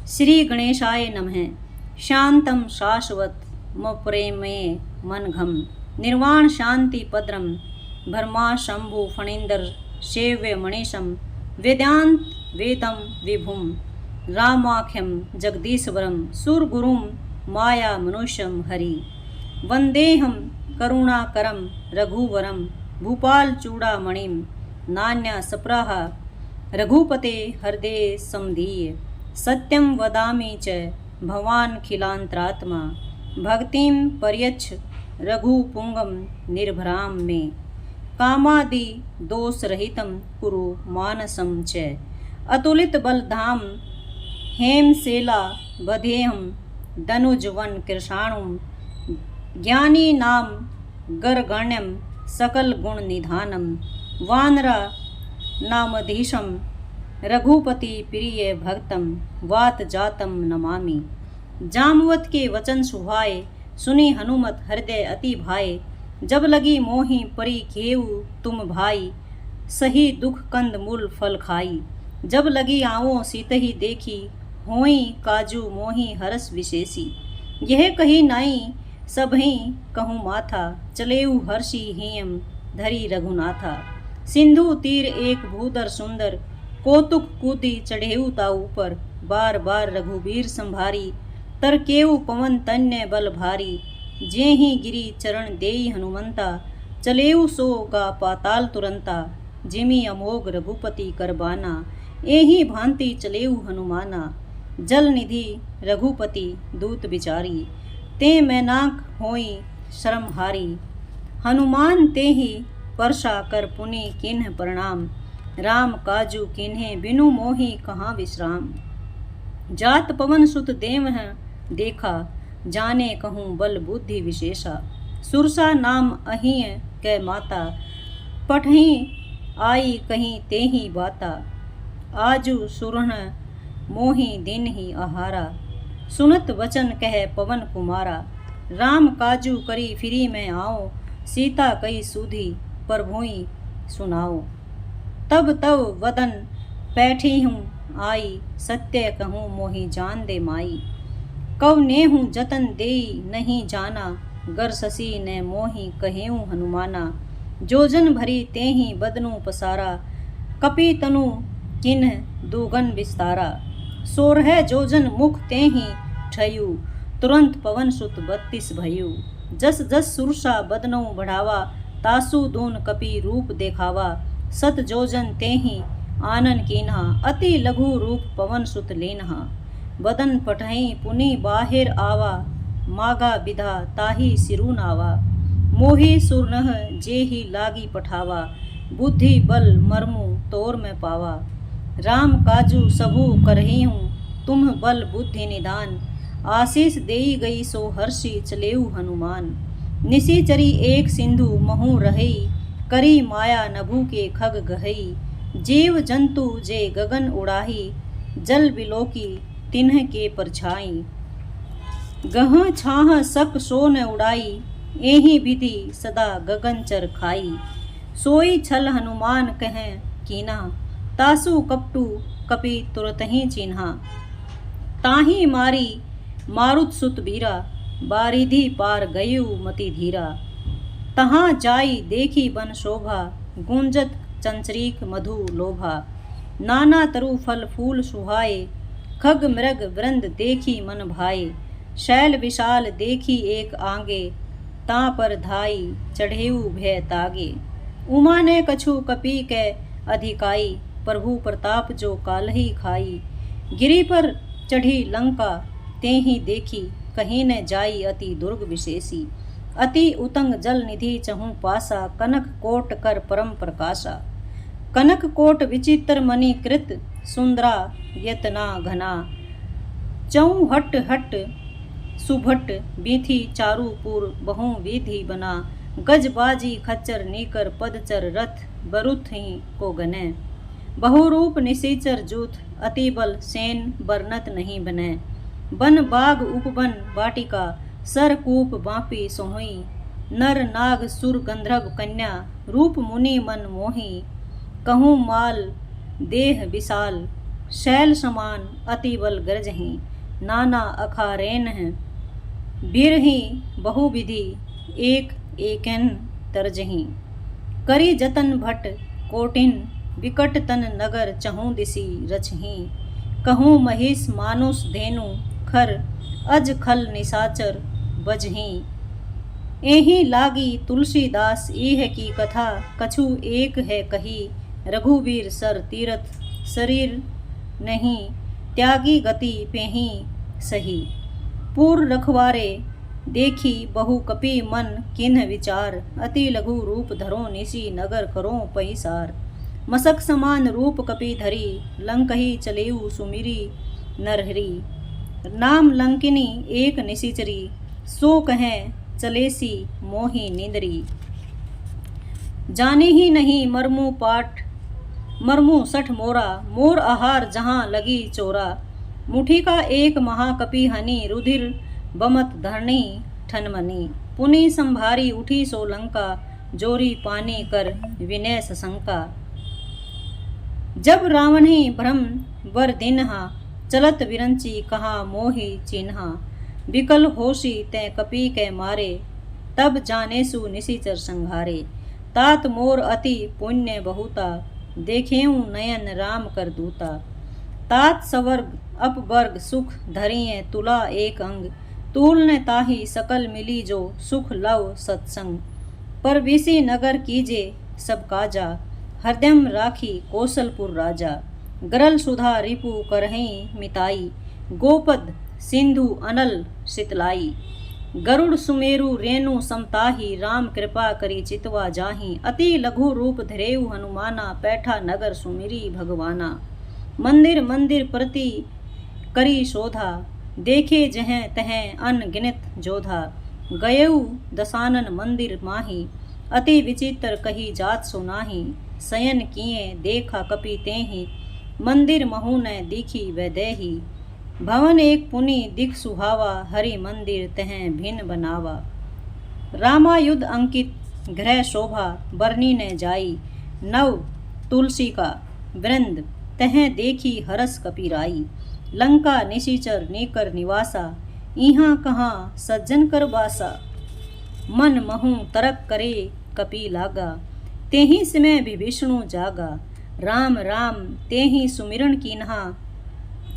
श्री गणेशाय नमः। शांतं शाश्वत प्रेमे मनघम निर्वाण शांति पद्रम भरमा शंभु फणींदर सेव्य मणिशम वेदांत वेदम विभुम रामाख्यम जगदीश्वरम सुरगुरुम माया मनुष्यम हरि वंदेहम करुणाकरम रघुवरम भूपाल चूड़ामणिम नान्या सप्राह रघुपते हृदय समदीय सत्यं वदामि च भवान् खिलांतरात्मा भक्तिं पर्यच्छ रघुपुंगम निर्भरां मे कामादि दोषरहितं कुरु मानसं च अतुलित बलधाम हेमशेला बधेहं दनुजवन कृषाणुं ज्ञानी नाम गरगण्यं सकल गुण निधानम वानरा नामधीशम रघुपति प्रिय भक्तम वात जातम नमामि। जामवत के वचन सुहाए सुनी हनुमत हृदय अति भाए जब लगी मोहि परी घेऊ तुम भाई सही दुख कंद मूल फल खाई जब लगी आओ सीतही देखी होई काजू मोहि हरस विशेषी यह कही नाई सबही कहूँ माथा चलेऊ हर्षि हेम धरी रघुनाथा सिंधु तीर एक भूदर सुंदर कौतुक कूदी चढ़ेऊ ता ऊपर बार बार रघुबीर संभारी तर केऊ पवन तन्य बल भारी जे ही गिरी चरण देई हनुमंता चलेऊ सो गा पाताल तुरंता जिमी अमोघ रघुपति करबाना एही भांति चलेऊ हनुमाना जल निधि रघुपति दूत बिचारी ते मैनाक होई शर्म हारी हनुमान ते ही वर्षा कर पुनि किन्ह प्रणाम राम काजू किन्हें बिनु मोहि कहाँ विश्राम जात पवन सुत देव है देखा जाने कहूँ बल बुद्धि विशेषा सुरसा नाम अहिय कै माता पठही आई कहीं ते ही बाता आजू सुरन मोहि दिन ही आहारा सुनत वचन कह पवन कुमारा राम काजू करी फिरी मैं आओ सीता कई सूधी पर भोई सुनाओ तब तब वदन बैठी हूँ आई सत्य कहूँ मोहि जान दे माई कव ने हूँ जतन देई नहीं जाना गर ससी ने मोहि कहेऊ हनुमाना जोजन भरी ते ही बदनु पसारा कपि तनु किन्ह दुगन विस्तारा सोरह जोजन मुख ते ही ठयू तुरंत पवन सुत 32 भयू जस जस सुरसा बदनौ बढ़ावा तासु दून कपि रूप देखावा सत जोजन ते ही आनन कीन्हा अति लघु रूप पवन सुत लीन्हा बदन पठई पुनि बाहिर आवा मागा विधा ताही सिरु नावा मोहि सुरनह जे ही लागी पठावा बुद्धि बल मर्मु तोर में पावा राम काजू सबू करही हूँ तुम बल बुद्धि निदान आशीष देई गई सो हर्षि चलेऊ हनुमान निशिचरी एक सिंधु महु रही करी माया नभु के खग गहई जीव जंतु जे गगन उड़ाही जल बिलोकी तिन्ह के परछाई गह छाह सक सो न उड़ाई एही विधि सदा गगन चर खाई सोई छल हनुमान कह कीना तासु कपटू कपि तुरतहि चिन्हा ताही मारी मारुत सुत बीरा बारिधि पार गयु मति धीरा तहाँ जाई देखी बन शोभा गुंजत चंचरीक मधु लोभा नाना तरु फल फूल सुहाए खग मृग वृंद देखी मन भाए शैल विशाल देखी एक आगे ता पर धाई चढ़ेऊ भय तागे उमा ने कछु कपि के अधिकाई प्रभु प्रताप जो कालही खाई गिरी पर चढ़ी लंका ते ही देखी कहीं न जाई अति दुर्ग विशेषी अति उतंग जल निधि चहु पासा कनक कोट कर परम प्रकाशा कनक कोट विचित्र मणि कृत सुंदरा यतना घना चऊ हट हट सुभट बीथी चारूपुर बहु विधि बना गजबाजी खच्चर नीकर पदचर रथ बरुथ ही को गने बहुरूप निशिचर जूथ अति बल सेन बरनत नहीं बने बन बाग उपवन वाटिका सरकूप बापी सोहई नर नाग सुर गंधर्व कन्या रूप मुनि मन मोही कहूँ माल देह विशाल शैल समान अति बल गरजहि, नाना अखारेन हैं। बिरहि बहुविधि एक एकेन तरजहि, करी जतन भट कोटिन विकट तन नगर चहु दिसी रचहि। कहूँ महिष मानुष धेनु खर अज खल निशाचर बजहि। एहि लागी तुलसीदास इह की कथा, कछु एक है कही रघुवीर सर तीरथ शरीर नहीं, त्यागी गति पेहि सही। पूर रखवारे देखी बहु कपि मन किन्ह विचार, अति लघु रूप धरो निसी नगर करो पहिसार। मसक समान रूप कपि धरी, लंकही चलेऊ सुमिरी नरहरी। नाम लंकिनी एक निशिचरी, सो कहें चलेसी मोही निंदरी। जाने ही नहीं मरमु पाठ मरमु सठ मोरा, मोर आहार जहाँ लगी चोरा। मुठी का एक महाकपि हनी, रुधिर बमत धरणी ठनमनी। पुनि संभारी उठी सो लंका, जोरी पानी कर विनय सशंका। जब रावणी भ्रम वर दिनहा, चलत विरंची कहा मोहि चिन्हा। विकल होशी तै कपि के मारे, तब जानेसु निशिचर संघारे। तात मोर अति पुण्य बहुता, देखेऊ नयन राम कर दूता। तात स्वर्ग अपवर्ग सुख धरिए तुला एक अंग, तूल ने ताही सकल मिली जो सुख लव सत्संग। पर विसी नगर कीजे सब काजा, हृदयम राखी कौशलपुर राजा। गरल सुधा रिपु करहि मिताई, गोपद सिंधु अनल शीतलाई। गरुड़ सुमेरु रेणु समताही, राम कृपा करी चितवा जाहि। अति लघु रूप धरेऊ हनुमाना, पैठा नगर सुमिरी भगवाना। मंदिर मंदिर प्रति करी शोधा, देखे जहें तहें अनगिनत जोधा। गयऊ दसानन मंदिर माही, अति विचित्र कही जात सुनाही। शयन किए देखा कपि तेहि, मंदिर महु न दिखी वैदेही। भवन एक पुनि दिख सुहावा, हरि मंदिर तहें भिन्न बनावा। रामायुध अंकित गृह शोभा, बरनी न जाई। नव तुलसी का वृंद, तहें देखी हरस कपिराई। लंका निशिचर नेकर निवासा, इहाँ कहाँ सज्जन कर बासा। मन महु तरक करे कपि लागा, तेहि समय विभीषणु जागा। राम राम तेहि सुमिरन कीन्हा,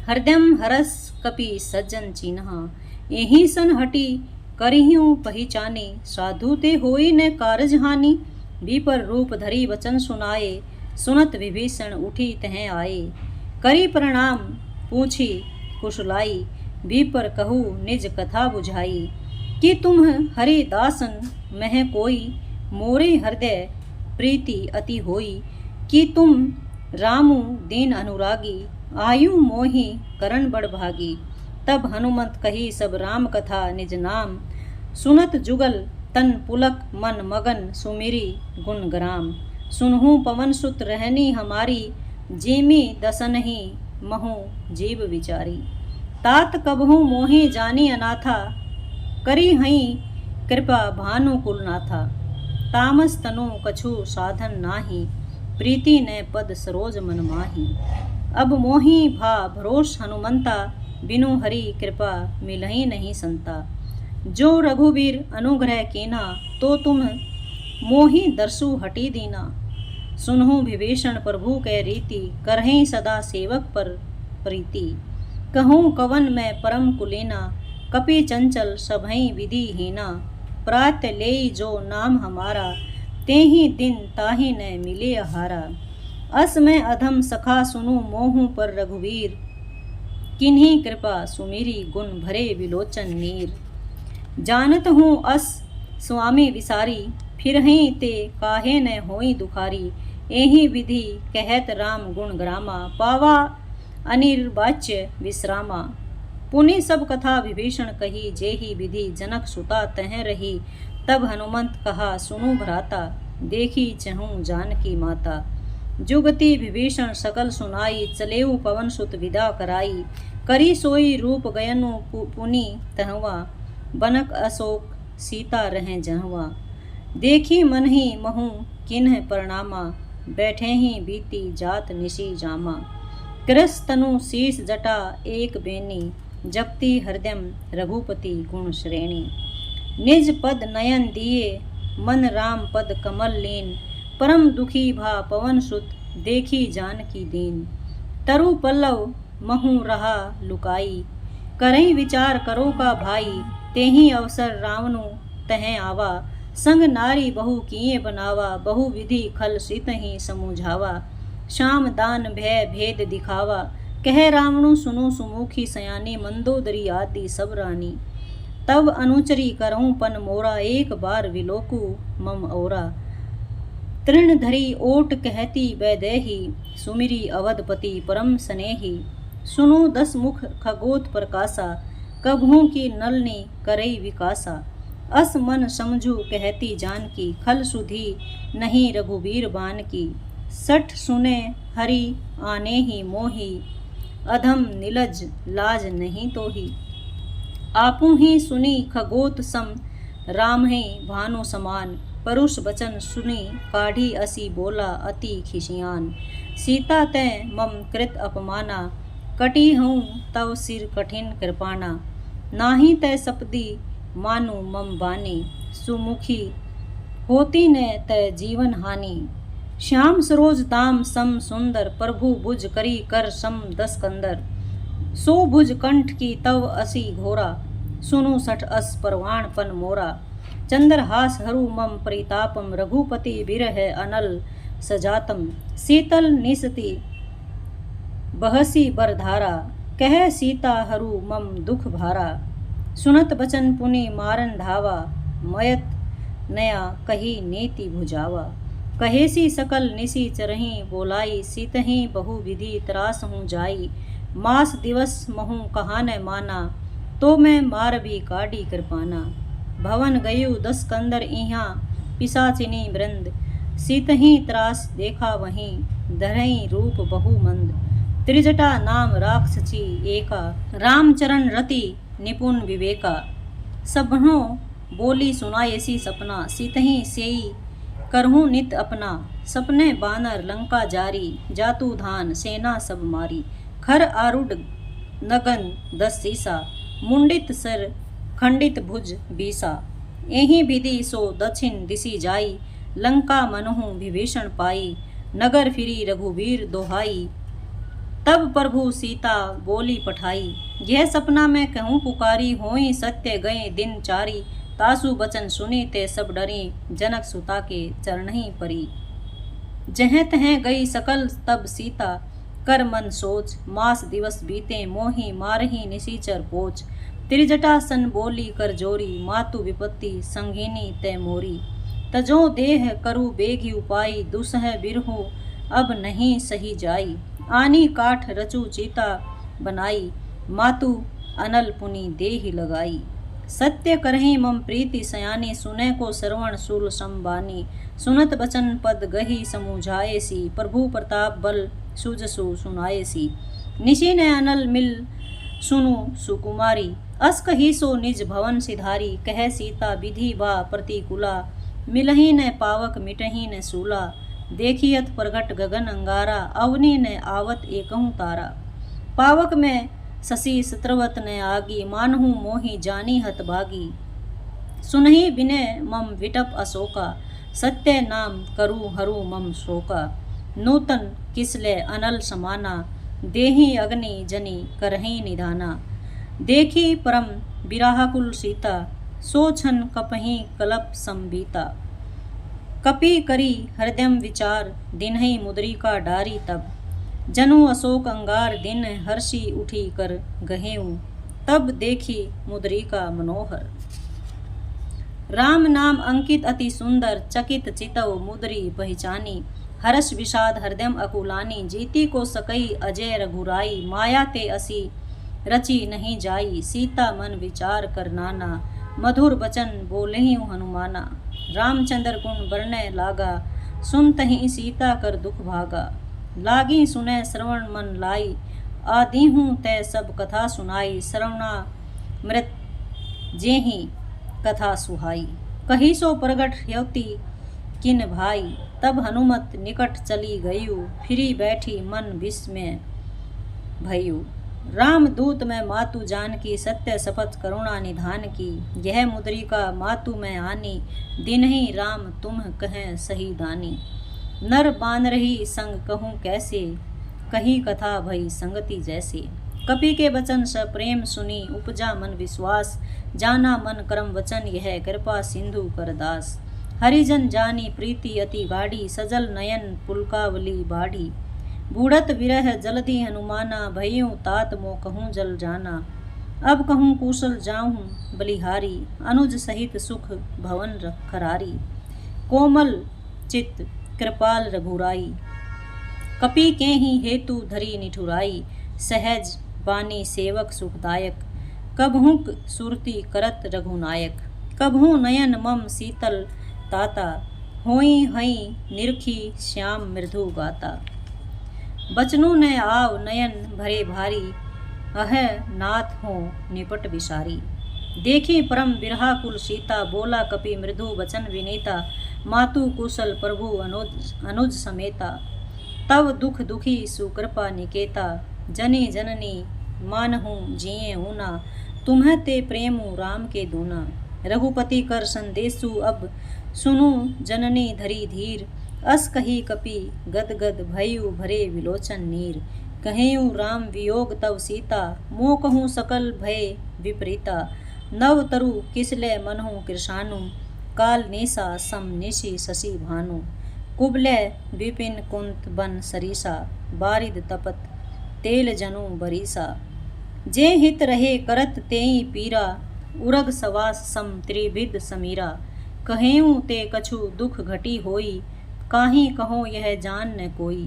हृदयम हरस कपि सज्जन चिन्हा। एहि सन हटी करिहूँ पहिचानी, साधु ते होई न कारज हानि। विपर रूप धरी वचन सुनाए, सुनत विभीषण उठी तहें आए। करी प्रणाम पूछी कुशलाई, विपर कहू निज कथा बुझाई। कि तुम हरि दासन मह कोई, मोरे हृदय प्रीति अति होई। कि तुम रामु दीन अनुरागी, आयु मोहि करण बड़ भागी। तब हनुमंत कही सब राम कथा निज नाम, सुनत जुगल तन पुलक मन मगन सुमिरी गुण ग्राम। सुनहु पवन सुत रहनी हमारी, जेमी दसनहि महु जीव विचारी। तात कबहु मोहि जानी अनाथा, करी हई कृपा भानु कुलनाथा। तामस तनु कछु साधन नाही, प्रीति ने पद सरोज मन माही। अब मोहि भा भरोस हनुमंता, बिनु हरि कृपा मिलहि नहीं संता। जो रघुवीर अनुग्रह कीना, तो तुम मोहि दर्शु हटी दीना। सुनहु विभीषण प्रभु कै रीति, करहि सदा सेवक पर प्रीति। कहूँ कवन मैं परम कुलीना, कपि चंचल सबहि विधि हीना। प्रात लेई जो नाम हमारा, तेहि दिन ताहि न मिले आहारा। अस में अधम सखा सुनु मोहु पर रघुवीर, किन्हीं कृपा सुमिरी गुण भरे विलोचन नीर। जानत हूँ अस स्वामी विसारी, फिरहि ते काहे न होई दुखारी। एहि विधि कहत राम गुण ग्रामा, पावा अनिर्वाच्य विश्रामा। पुनि सब कथा विभीषण कही, जेहि विधि जनक सुता तह रही। तब हनुमंत कहा सुनु भ्राता, देखी चहूँ जानकी माता। जुगति विभीषण सकल सुनाई, चलेऊ पवन सुत विदा कराई। करी सोई रूप गयनु पुनि तहवा, बनक अशोक सीता रहें जहवा। देखी मन ही महु किन्ह प्रणामा, बैठे ही बीती जात निशी जामा। कृस तनु शीस जटा एक बेनी, जपती हृदयम रघुपति गुण श्रेणी। निज पद नयन दिए मन राम पद कमल लीन, परम दुखी भा पवन सुत देखी जानकी दीन। तरु पल्लव महु रहा लुकाई, करई विचार करो का भाई, तेहि अवसर रावणु तहें आवा, संग नारी बहु किए बनावा, बहु विधि खल सित ही समुझावा, श्याम दान भय भेद दिखावा, कह रावणु सुनो सुमुखी सयानी, मंदोदरी आदि सब रानी। तब अनुचरी करऊं पन मोरा, एक बार विलोकु मम ओरा। तृण धरी ओट कहती वैदेही, सुमिरी अवधपति परम स्नेही। सुनो 10 मुख खगोत प्रकाशा, कभों की नलनी करई विकासा। अस मन समझू कहती जानकी, खल सुधी नहीं रघुबीर बान की। सठ सुने हरि आने ही मोही, अधम नीलज लाज नहीं तो ही। आपू ही सुनी खगोत सम, राम ही भानु समान। परुष बचन सुनी काढ़ी असी बोला अति खिसियान। सीता तै मम कृत अपमाना, कटी हूँ तव सिर कठिन कृपाना। नाही तै सपदी मानु मम बानी, सुमुखी होती न तै जीवन हानि। श्याम सरोज दाम सम सुंदर, प्रभु भुज करी कर सम 10 कंदर। सो भुज कंठ की तव असी घोरा, सुनु 60 अस परवाण पन मोरा। चंद्रहास हरु मम परितापम, रघुपति बिरह अनल सजातम। शीतल निसती बहसी बरधारा, कह सीता हरु मम दुख भारा। सुनत बचन पुनि मारन धावा, मयत नया कही नीति भुजावा। कहेसी सकल निसी चरही बोलाई, सीतही बहु विधि त्रास हूँ जाई। मास दिवस महु कहा न माना, तो मैं मार भी काढ़ी कृपाना। भवन गयु 10 कंदर इहाँ, पिशाचिनी वृंद। सीतही त्रास देखा वहीं, धरई रूप बहु मंद। त्रिजटा नाम राक्षसी एका, रामचरण रति निपुण विवेका। सबनों बोली सुनायसी सपना, सीतही सेई करहूँ नित अपना। सपने बानर लंका जारी, जातु धान सेना सब मारी। खर आरूढ़ नगन 10 सीसा, मुंडित सिर खंडित भुज बीसा। एहि विधि सो दक्षिण दिशि जाई, लंका मनहु विभीषण पाई। नगर फिरी रघुवीर दोहाई, तब प्रभु सीता बोली पठाई। यह सपना मैं कहूँ पुकारी, होई सत्य गए दिन चारी। तासु बचन सुनी ते सब डरी, जनक सुता के चरणहि परी। जहाँ तहाँ गई सकल तब सीता, कर मन सोच। मास दिवस बीते मोहि मारही निसीचर पोच। त्रिजटा सन बोली कर जोरी, मातु विपत्ति संघिनी तै मोरी। तजो देह करु बेगी उपाई, दुसह बिरहु अब नहीं सही जाई। आनी काठ रचु चीता बनाई, मातु अनल पुनि देहि लगाई। सत्य करहि मम प्रीति सयानी, सुने को श्रवण शूल संबानी। सुनत बचन पद गही समुझाएसी, प्रभु प्रताप बल सुजसु सुनाएसी। निशि ने अनल मिल सुनु सुकुमारी, अस कही सो निज भवन सिधारी। कह सीता विधि बा प्रतिकूला, मिलही न पावक मिटही न सूला। देखियत प्रगट गगन अंगारा, अवनी न आवत एकहु तारा। पावक में शशि शत्रवत न आगी, मानहु मोहि जानी हत भागी। सुनहि बिनय मम विटप अशोका, सत्य नाम करु हरु मम शोका। नूतन किसले अनल समाना, देहि अग्नि जनि करहि निधाना। देखी परम बिराहकुल सीता, सो छन कपहि कलप संबीता। कपि करी हृदयम विचार, दिनहि मुद्रिका डारी तब। जनु अशोक अंगार दिन, हर्षि उठी कर गहेऊ। तब देखी मुद्रिका मनोहर। राम नाम अंकित अति सुंदर, चकित चितव मुद्री पहचानी। हर्ष विषाद हृदयम अकुलानी, जीती को सकई अजय रघुराई। माया ते असी रची नहीं जाई, सीता मन विचार कर नाना। मधुर बचन बोलहि हनुमाना, रामचंद्र गुण बरने लागा। सुनतहि सीता कर दुख भागा, लागी सुनै श्रवण मन लाई। आदि हूँ तै सब कथा सुनाई, श्रवणा मृत जेहि कथा सुहाई। कही सो प्रगट ह्योति किन भाई, तब हनुमत निकट चली गयु। फिरी बैठी मन विस्मय भयु। राम दूत मैं मातु जानकी, सत्य शपथ करुणा निधान की। यह मुद्रिका मातु मैं आनी, दिन ही राम तुम कहें सही दानी। नर बानरही संग कहूँ कैसे, कही कथा भई संगति जैसे। कपि के वचन स प्रेम सुनी, उपजा मन विश्वास। जाना मन कर्म वचन, यह कृपा सिंधु कर दास। हरिजन जानी प्रीति अति गाढ़ी, सजल नयन पुलकावली बाढ़ी। बूढ़त विरह जल्दी हनुमाना, भय्यूं तात मो कहूँ जल जाना। अब कहूँ कुशल जाऊँ बलिहारी, अनुज सहित सुख भवन खरारी। कोमल चित कृपाल रघुराई, कपि के ही हेतु धरी निठुराई। सहज बानी सेवक सुखदायक, कबहुक सुरती करत रघुनायक। कबहू नयन मम शीतल ताता, होई हई निरखी श्याम मृदु गाता। बचनु न आव नयन भरे भारी, अह नाथ हो निपट विसारी। देखी परम बिरहा कुल सीता, बोला कपि मृदु वचन विनीता। मातु कुशल प्रभु अनुज समेता, तव दुख दुखी सुकृपा निकेता। जनी जननी मानहु जिये ऊना, तुम्हें ते प्रेमु राम के दूना। रघुपति कर संदेशु अब सुनु, जननी धरी धीर। अस कही कपि गद गद भयु भरे विलोचन नीर। कहेऊ राम वियोग तव सीता, मो कहूँ सकल भय विपरीता। नव तरु किसले मनहु कृशानु, काल निशा सम निशि शशि भानु। कुबले विपिन कुंत बन सरीसा, बारिद तपत तेल जनु बरीसा। जे हित रहे करत तेई पीरा, उरग सवास सम त्रिविध समीरा। कहेऊ ते कछु दुख घटी होई, काहीं कहो यह जान न कोई।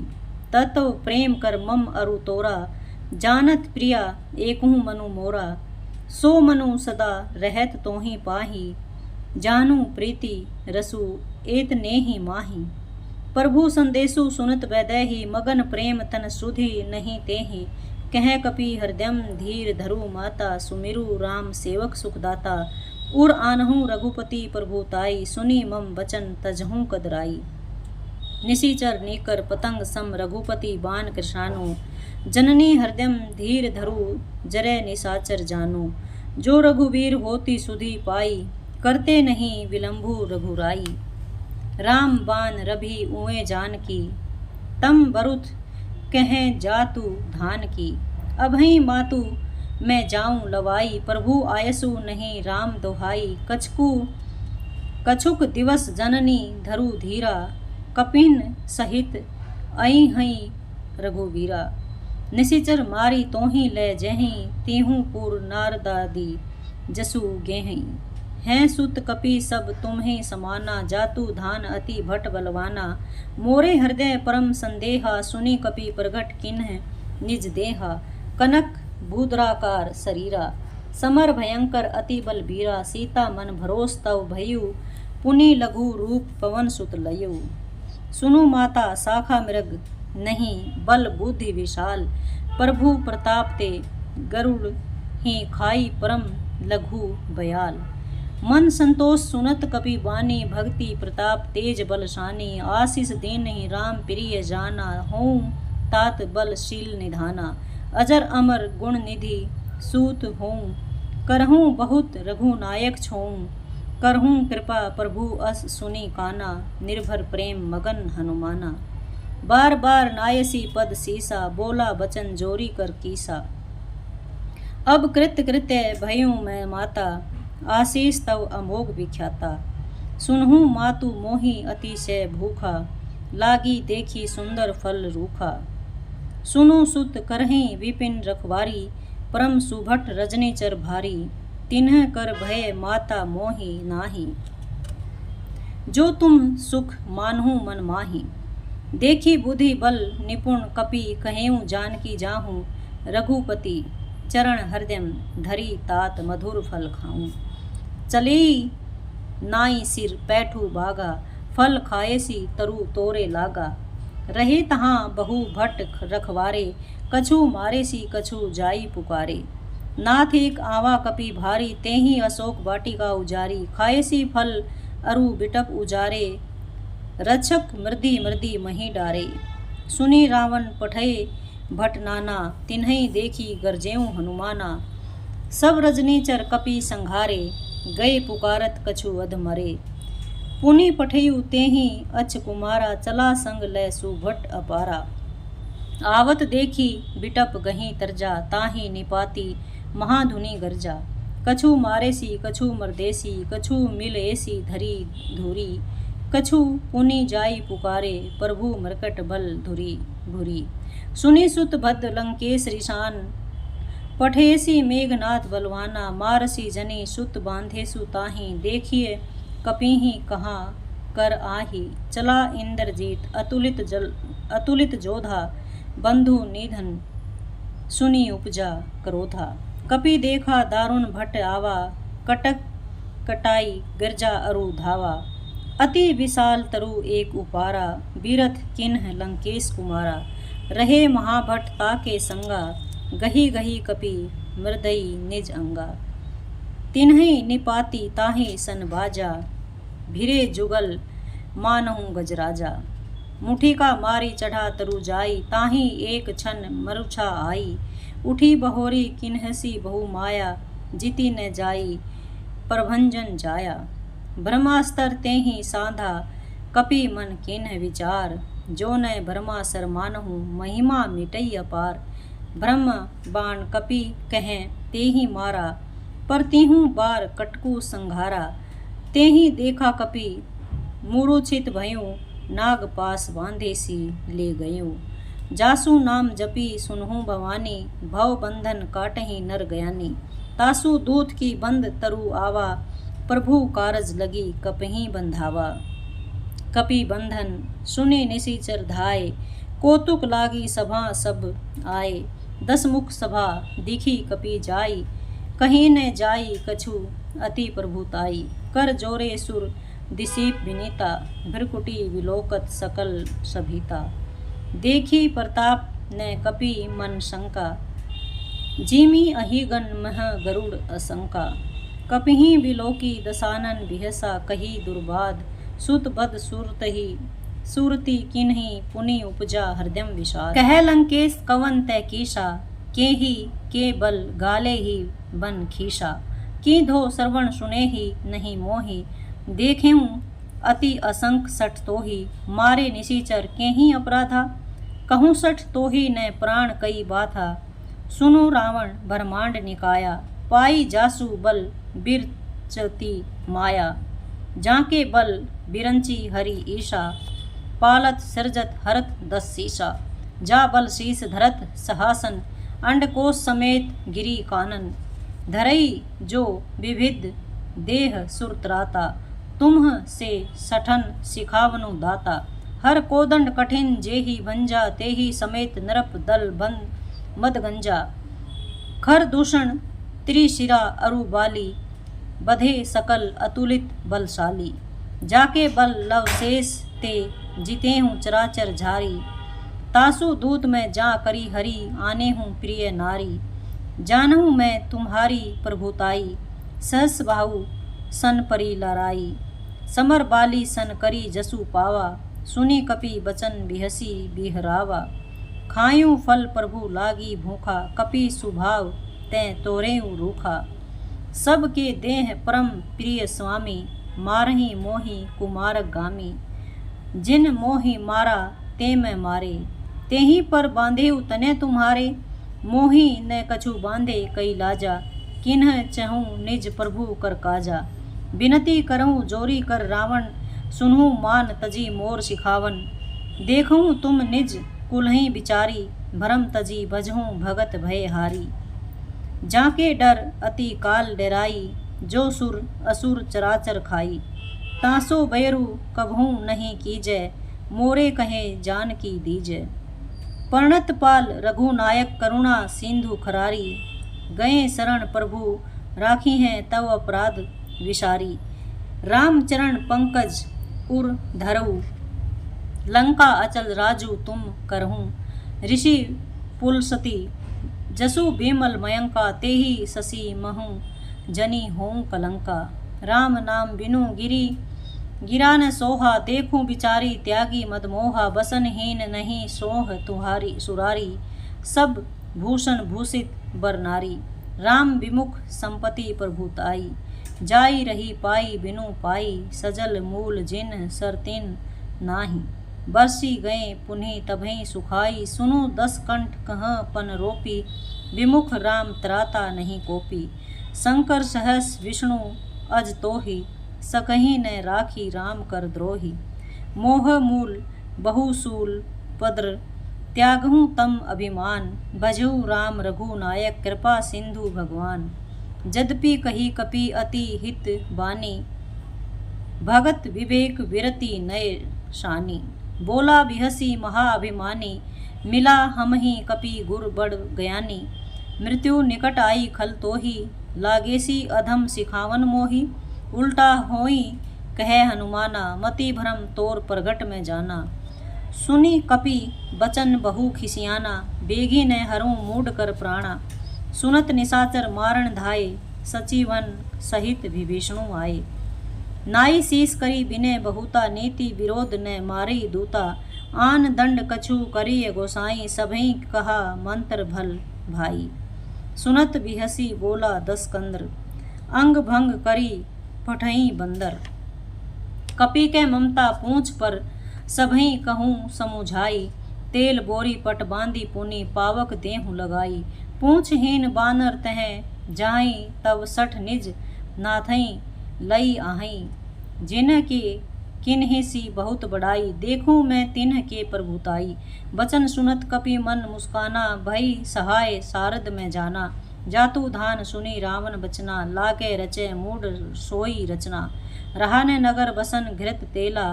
तत्व प्रेम कर मम अरु तोरा, जानत प्रिया एकहु मनु मोरा। सो मनु सदा रहत तोहि पाही, जानू प्रीति रसु एत ने ही माही। प्रभु संदेशु सुनत वैदेही, मगन प्रेम तन सुधि नहीं तेहि। कह कपि हृदयम धीर धरु माता, सुमिरु राम सेवक सुखदाता। उर आनहु रघुपति प्रभुताई, सुनी मम वचन तजहु कदराई। निशिचर नीकर पतंग सम रघुपति बान कृशानु। जननी हृदयम धीर धरु जरे निशाचर जानु। जो रघुवीर होती सुधि पाई, करते नहीं विलंबु रघुराई। राम बान रभि उए जान की, तम बरुथ कहें जातु धान की। अभई मातु मैं जाऊं लवाई, प्रभु आयसु नहीं राम दोहाई। कछुक दिवस जननी धरु धीरा, कपिन सहित आई हई रघुवीरा। निशिचर मारी तोहि ले जहीं, तीहू पुर नारदादी जसु गेहई। हैं सुत कपि सब तुम्हें समाना, जातु धान अति भट बलवाना। मोरे हृदय परम संदेहा, सुनी कपि प्रगट किन्ह निज देहा। कनक भूद्राकार शरीरा, समर भयंकर अति बलबीरा। सीता मन भरोस तव भयु, पुनि लघु रूप पवन सुत लयु। सुनु माता शाखा मृग नहीं, बल बुद्धि विशाल। प्रभु प्रताप ते गरुड़ ही खाई, परम लघु बयाल। मन संतोष सुनत कपि बानी, भक्ति प्रताप तेज बलशानी। आशीष दीन्हि राम प्रिय जाना, हों तात बलशील निधाना। अजर अमर गुण निधि सूत हों, करहूँ बहुत रघुनायक छों। करहूँ कृपा प्रभु अस सुनी काना, निर्भर प्रेम मगन हनुमाना। बार बार नायसी पद सीसा, बोला बचन जोरी कर कीसा। अब कृत कृत्य भयूं मैं माता, आशीष तव अमोघ विख्याता। सुनहूँ मातु मोहि अतिशय भूखा, लागी देखी सुंदर फल रूखा। सुनु सुत करहीं विपिन रखवारी, परम सुभट रजनीचर भारी। तिन्ह कर भय माता मोहि नाही, जो तुम सुख मानहु मन माही। देखी बुद्धि बल निपुण कपि, कहेऊँ जानकी जाहूँ। रघुपति चरण हृदयम धरी, तात मधुर फल खाऊं। चली नाई सिर पैठू बागा, फल खाएसी तरु तोरे लागा। रहे तहाँ बहु भट रखवारे, कछु मारे सी कछु जाई पुकारे। नाथ एक आवा कपि भारी, तेहि अशोक वाटिका उजारी। खाएसी फल अरु बिटप उजारे, रक्षक मृदी मृदी मही डारे। सुनी रावण पठे भट नाना, तिन्हई देखी गरजेऊ हनुमाना। सब रजनीचर कपि संघारे, गए पुकारत कछु अध मरे। पुनि पठयु तेहि अछ कुमारा, चला संग लै सुभट अपारा। आवत देखी बिटप गही तरजा, ताहि निपाती महाधुनि गर्जा। कछु मारेसी कछु मरदेसी, कछु मिल ऐसी धरी धूरी। कछु पुनि जाई पुकारे, प्रभु मरकट बल धुरी भूरी। सुनि सुत भद्द लंकेश रिसान, पठेसी मेघनाथ बलवाना। मारसी जनी सुत बांधेसु ताहि, देखिए कपिहि कहाँ कर आही। चला इंद्रजीत अतुलित जोधा, बंधु निधन सुनी उपजा क्रोधा। कपि देखा दारुण भट आवा, कटक कटाई गर्जा अरु धावा। अति विशाल तरु एक उपारा, बीरथ किन्ह लंकेश कुमारा। रहे महाभट ताके संगा, गही गही कपि मृदई निज अंगा। तिन्हि निपाती ताहि सन बाजा, भिरे जुगल मानहु गजराजा। मुठिका मारी चढ़ा तरु जाई, ताहि एक छन मरुछा आई। उठी बहोरी किन्हसी बहु माया, जीती न जाई प्रभंजन जाया। ब्रह्मास्त्र तेहि साधा, कपि मन किन्ह विचार। जो न ब्रह्मासर मानहु, महिमा मिटई अपार। ब्रह्म बाण कपि कहें तेहि मारा, पर तिहु बार कटकु संघारा। तेहि देखा कपि मूर्छित भयूं, नाग पास बांधेसी ले गयूं। जासु नाम जपी सुनहु भवानी, भव बंधन काटहि नर गयानी। तासु दूत की बंद तरु आवा, प्रभु कारज लगी कपहि बंधावा। कपि बंधन सुने निशिचर धाय, कौतुक लागी सभा सब आए। 10 मुख सभा दिखी कपि जाई, कहीं न जाई कछु अति प्रभुताई। कर जोरे सुर दिसीप विनीता, भ्रकुटी विलोकत सकल सभीता। देखी प्रताप न कपि मन शंका, जीमी अहिगन मह गरुड़ असंका। कपिहि विलोकी दसानन बिहसा, कही दुर्बाद सुत बद सूरती किन्हि पुनि उपजा हृदय विषाद। कह लंकेश कवन तै कीशा, केहि के बल गाले ही बन खीसा। की धो श्रवण सुने ही नहीं मोहि, देखेऊं अति असंख सठ तोहि। मारे निशिचर केहि अपराधा, कहूँ सठ तोहि न प्राण कई बाथा। सुनो रावण ब्रह्मांड निकाया, पाई जासु बल बिरचती माया। जाके बल बिरंची हरि ईशा, पालत सृजत हरत 10 शीशा। जा बल शीस धरत सहासन, अंडकोश समेत गिरी कानन। धरई जो विविध देह सुरत्राता, तुम्ह से सठन सिखावनु दाता। हर कोदंड कठिन जेहि भंजा, तेहि समेत नरप दल बंद मद गंजा। खर दूषण त्रिशिरा अरु बाली, बधे सकल अतुलित बलशाली। जाके बल लवशेष ते जितेहूँ चराचर झारी। तासु दूत में जा करी हरि, आने हूँ प्रिय नारी। जानहूँ मैं तुम्हारी प्रभुताई, सहस बाहु सन परी लराई। समर बाली सन करी जसु पावा, सुनी कपि बचन बिहसी बिहरावा। खायूं फल प्रभु लागी भूखा, कपि सुभाव तैं तोरेऊ रूखा। सबके देह परम प्रिय स्वामी, मारही मोहि कुमारक गामी। जिन मोहि मारा ते मैं मारे, तेहि पर बांधेऊ तने तुम्हारे। मोहि न कछु बांधे कई लाजा, किन्ह चहूँ निज प्रभु कर काजा। बिनती करऊँ जोरी कर रावण, सुनहु मान तजी मोर सिखावन। देखूँ तुम निज कुलहि बिचारी, भरम तजी बजहूँ भगत भय हारी। जाके डर अति काल डराई, जो सुर असुर चराचर खाई। तासो बैरु कभूँ नहीं कीजै, मोरे कहे जान की दीजै। पर्णत पाल रघुनायक करुणा सिंधु खरारी। गए शरण प्रभु राखी हैं तव अपराध विसारी। रामचरण पंकज उर धरऊ, लंका अचल राजू तुम करहूँ। ऋषि पुलसती जसु बीमल मयंका, तेहि शशि महु जनी हों कलंका। राम नाम बिनु गिरा न सोहा, देखूं बिचारी त्यागी मदमोहा। बसनहीन नहीं सोह तुम्हारी सुरारी, सब भूषण भूषित बर नारी। राम विमुख संपत्ति प्रभुताई, जाई रही पाई बिनु पाई, सजल मूल जिन सरतिन नाही। बरसी गए पुन्ही तभई सुखाई, सुनो 10 कंठ कह पन रोपी, विमुख राम त्राता नहीं कोपी। शंकर सहस विष्णु अज तोहि, सकहीं न राखी राम कर द्रोही। मोह मूल बहुसूल पद्र, त्यागहूँ तम अभिमान, भजहु राम रघुनायक कृपा सिंधु भगवान। यद्यपि कही कपि अति हित बानी, भगत विवेक विरति नय शानी। बोला बिहसी महाअभिमानी, मिला हम ही कपि गुर बड़ ज्ञानी। मृत्यु निकट आई खल तोही, लागेसी अधम सिखावन मोही। उल्टा होई कहे हनुमाना, मति भ्रम तोर प्रगट में जाना। सुनी कपि बचन बहु खिसियाना, बेगी ने हरूँ मूड कर प्राणा। सुनत निशाचर मारण धाये, सचिवन सहित विभीषणु आए। नाई शीस करी बिने बहुता, नीति विरोध ने मारी दूता। आन दंड कछु करिय गोसाई, सभई कहा मंत्र भल भाई। सुनत बिहसी बोला 10 कंदर, अंग भंग करी पठई बंदर। कपि के ममता पूंछ पर, सभई कहूँ समुझाई। तेल बोरी पट बांधी पुनि, पावक देहु लगाई। पूंछहीन बानर तह जाई, तब 60 निज नाथई लई आहई। जिन्ह के किन्हीं सी बहुत बड़ाई, देखूं मैं तिन्ह के प्रभुताई। बचन सुनत कपि मन मुस्काना, भई सहाय सारद में जाना। जातु धान सुनी रावण बचना, लागे रचे मूड सोई रचना। रहा ने नगर बसन घृत तेला,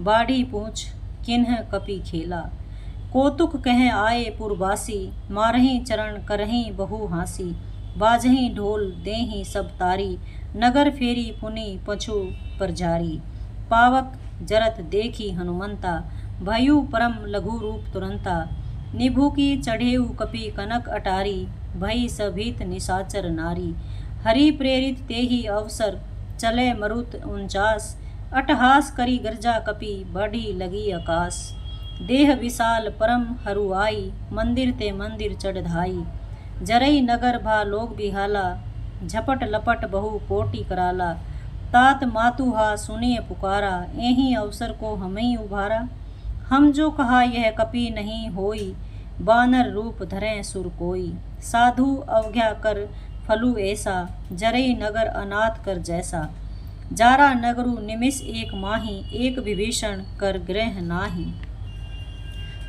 बाढ़ी पूछ किन्ह कपि खेला। कौतुक कह आए पुरवासी, मारही चरण करही बहु हासी। बाजही ढोल देही सब तारी, नगर फेरी पुनि पछु पर जारी। पावक जरत देखी हनुमंता, भयु परम लघु रूप तुरंता। निभु की चढ़ेऊ कपि कनक अटारी, भई सभीत निशाचर नारी। हरि प्रेरित तेहि अवसर, चले मरुत 49। अटहास करी गर्जा कपि, बढ़ी लगी आकाश। देह विशाल परम हरुआई, मंदिर ते मंदिर चढ़ धाई। जरई नगर भा लोग बिहाला, झपट लपट बहु कोटि कराला। तात मातुहा सुनिए पुकारा, एहि अवसर को हमें उभारा। हम जो कहा यह कपि नहीं होई, बानर रूप धरें सुर कोई। साधु अवज्ञा कर फलु ऐसा, जरई नगर अनाथ कर जैसा। जारा नगरु निमिष एक माही, एक विभीषण कर ग्रह नाही।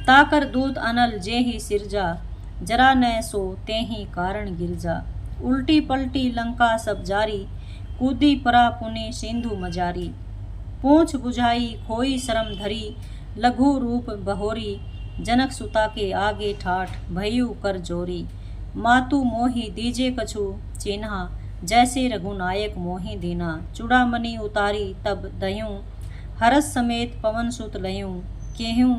ताकर दूत अनल जेहि सिरजा, जरा न सो तेहि कारण गिरजा। उल्टी पलटी लंका सब जारी, कूदी परा पुनि सिंधु मजारी। पूंछ बुझाई खोई शरम धरी, लघु रूप बहोरी। जनक सुता के आगे ठाठ, भयु कर जोरी। मातु मोहि दीजे कछु चिन्हा, जैसे रघुनायक मोहि दीना। चूड़ामणि उतारी तब दयूं, हरस समेत पवन सुत लयूं। केहूं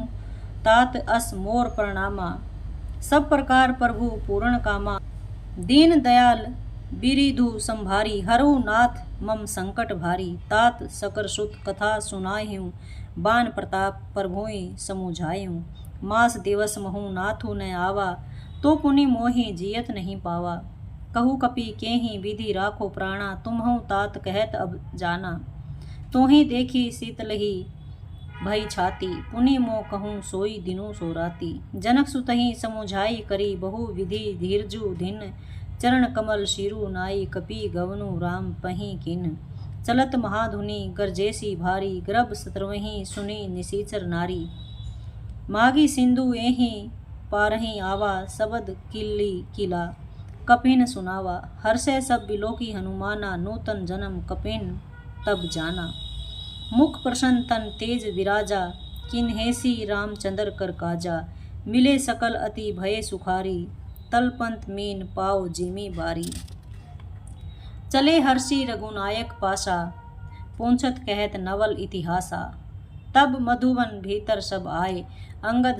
तात अस मोर प्रणामा, सब प्रकार प्रभु पूर्ण कामा। दीन दयाल बिरिधु संभारी, हरु नाथ मम संकट भारी। तात सकर सुत कथा सुनायूं, बान प्रताप प्रभुई समुझायूं। मास दिवस महु नाथु न आवा, तो पुनि मोहि जियत नहीं पावा। कहु कपि केहि विधि राखो प्राणा, तुम्हु तात कहत अब जाना। तोहि देखी शीतलही भई छाती, पुनि मो कहूँ सोई दिनु सो राती। जनक सुतहि समुझाई करी, बहु विधि धीरजु धिन। चरण कमल शिरु नाई, कपि गवनु राम पही किन। चलत महाधुनि गरजेसी भारी, गर्भ सतरवही सुनी निसीचर नारी। मागी सिंधु एहि पारही आवा, सबद किल्ली किला कपिन सुनावा। हर्षे सब बिलोकी हनुमाना, नूतन जन्म कपिन तब जाना। मुख प्रसन्न तन तेज विराजा, किन्हेसी रामचंद्र कर काजा। मिले सकल अति भय सुखारी, तलपंत मीन पाव जिमी बारी। चले हर्षि रघुनायक पासा, पूछत कहत नवल इतिहासा। तब मधुवन भीतर सब आए, अंगद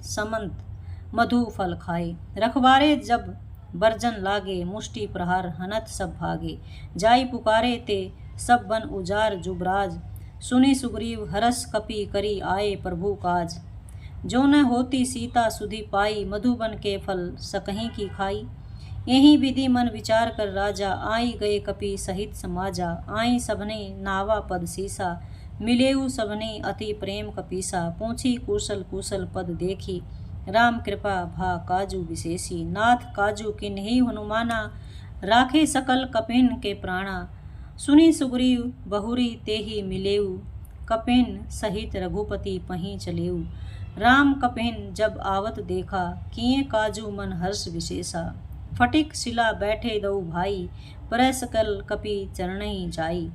समंत मधु फल खाए। रखवारे जब बरजन लागे, मुष्टि प्रहार हनत सब भागे। जाई पुकारे ते सब बन उजार जुबराज, सुनी सुग्रीव हरस कपि करी आए प्रभु काज। जो न होती सीता सुधि पाई, मधुबन के फल सकहीं की खाई। यही विधि मन विचार कर राजा, आई गए कपि सहित समाजा। आई सबने नावा पद सीसा, मिलेऊ सबने अति प्रेम कपीसा। पूछी कुशल कुशल पद देखी, राम कृपा भा काजू विशेषी। नाथ काजू किन्हीं हनुमाना, राखे सकल कपिन के प्राणा। सुनी सुग्रीव बहुरी तेहि मिलेऊ, कपिन सहित रघुपति पहीं चलेऊ। राम कपिन जब आवत देखा, किए काजू मन हर्ष विशेषा। फटिक शिला बैठे दऊ भाई, परह सकल कपि चरणहि जाई।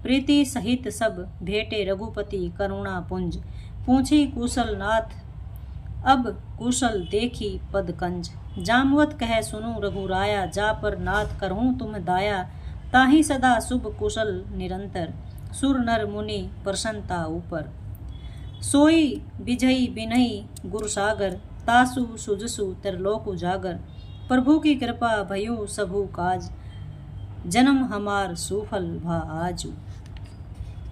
प्रीति सहित सब भेटे रघुपति, करुणा पुंज पूछी कुशल नाथ। अब कुशल देखी पद कंज, जामवत कह सुनु रघुराया। जा पर नाथ करहूँ तुम दाया, ताहि सदा शुभ कुशल निरंतर। सुर नर मुनि प्रसन्नता ऊपर, सोई बिजई बिनई गुरु सागर। तासु सुजसु त्रिलोक उजागर, प्रभु की कृपा भयु सबु काज। जन्म हमार सुफल भा आजू।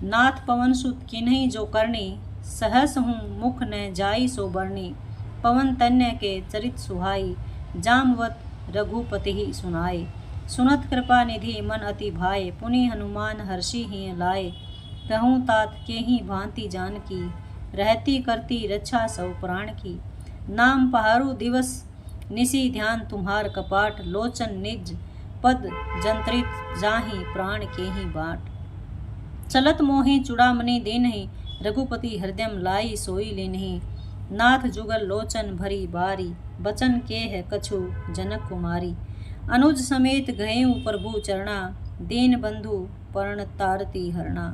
नाथ पवन सुत किन्हीं जो करनी, सहस हूँ मुख न जाई सो बरनी। पवन तन्य के चरित सुहाई, जामवत रघुपति ही सुनाए। सुनत कृपा निधि मन अति भाए, पुनि हनुमान हर्षि ही लाए। कहूँ तात के ही भांति जानकी, रहती करती रक्षा सौ प्राण की। नाम पहारु दिवस निसी ध्यान तुम्हार कपाट। लोचन निज पद जंत्रित, जाहि प्राण के ही बाट। चलत मोहि चूड़ामणि देनहि, रघुपति हृदय लाई सोई लेनहि। नाथ जुगल लोचन भरी बारी, बचन के है कछु जनक कुमारी। अनुज समेत गएऊ प्रभु चरणा, दीन बंधु पर्ण तारती हरणा।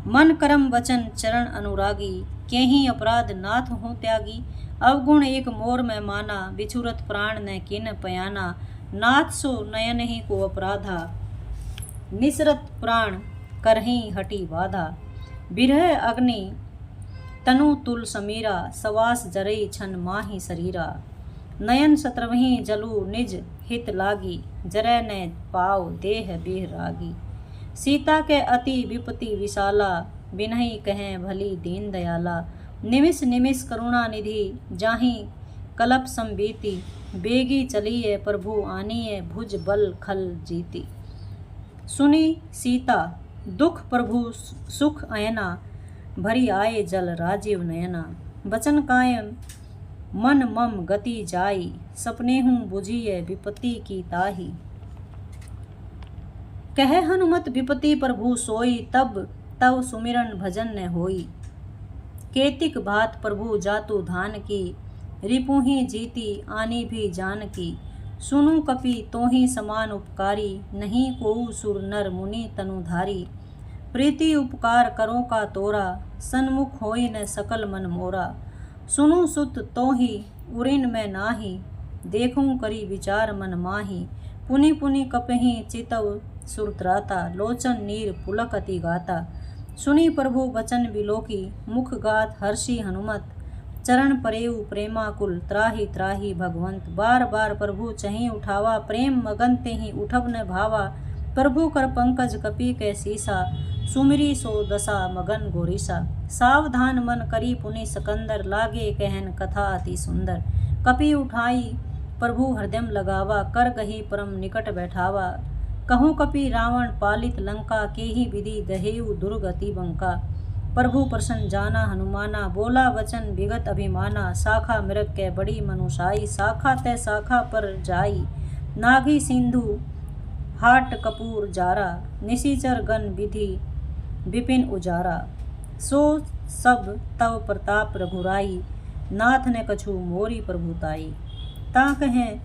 मन करम वचन चरण अनुरागी, केहि अपराध नाथ हो त्यागी। अवगुण एक मोर में माना, बिछुरत प्राण न किन पयाना। नाथ सो नयन ही को अपराधा, निसरत प्राण करही हटी बाधा। बिरह अग्नि तनु तुल समीरा, सवास जरई छन माही शरीरा। नयन सत्रवही जलु निज हित लागी, जरै न पाव देह बिहरागी। सीता के अति विपति विशाला, बिनहि कहें भली दीन दयाला। निमिष निमिष करुणा निधि, जाहि कलप संबीति। बेगी चलिए प्रभु आनिए, भुज बल खल जीती। सुनी सीता दुख प्रभु सुख अयना, भरी आए जल राजीव नयना। बचन कायम मन मम गति जाई, सपने हूँ बुझिए विपत्ति की ताही। कह हनुमत विपति प्रभु सोई, तब तव सुमिरन भजन न होई। केतिक भात प्रभु जातु धान की, रिपुहि जीती आनी भी जान की। सुनु कपि तोहि समान उपकारी, नहीं कोउ सुर नर मुनि तनुधारी। प्रीति उपकार करो का तोरा, सन्मुख होई न सकल मन मोरा। सुनु सुत तोहि उरिन में नाही, देखूं करी विचार मन माही। पुनि पुनि कपहि चितव सुरत्राता, लोचन नीर पुलक अति गाता। सुनी प्रभु बचन बिलोकी, मुख गात हर्षि हनुमत। चरण परेऊ प्रेमाकुल, त्राहि त्राहि भगवंत। बार बार प्रभु चहीं उठावा, प्रेम मगन तेहि उठब न भावा। प्रभु कर पंकज कपि कै सीसा, सुमिरी सो दशा मगन गोरीसा। सावधान मन करी पुनि सकंदर, लागे कहन कथा अति सुंदर। कपि उठाई प्रभु हृदय लगावा, कर गही परम निकट बैठावा। कहूँ कपि रावण पालित लंका, के ही विधि दहेऊ दुर्गति बंका। प्रभु प्रसन्न जाना हनुमाना, बोला वचन विगत अभिमाना। शाखा मृग के बड़ी मनुषाई, शाखा तय शाखा पर जाई। नागी सिंधु हाट कपूर जारा, निशिचर गण विधि विपिन उजारा। सो सब तव प्रताप रघुराई, नाथ ने कछु मोरी प्रभुताई। ता कहें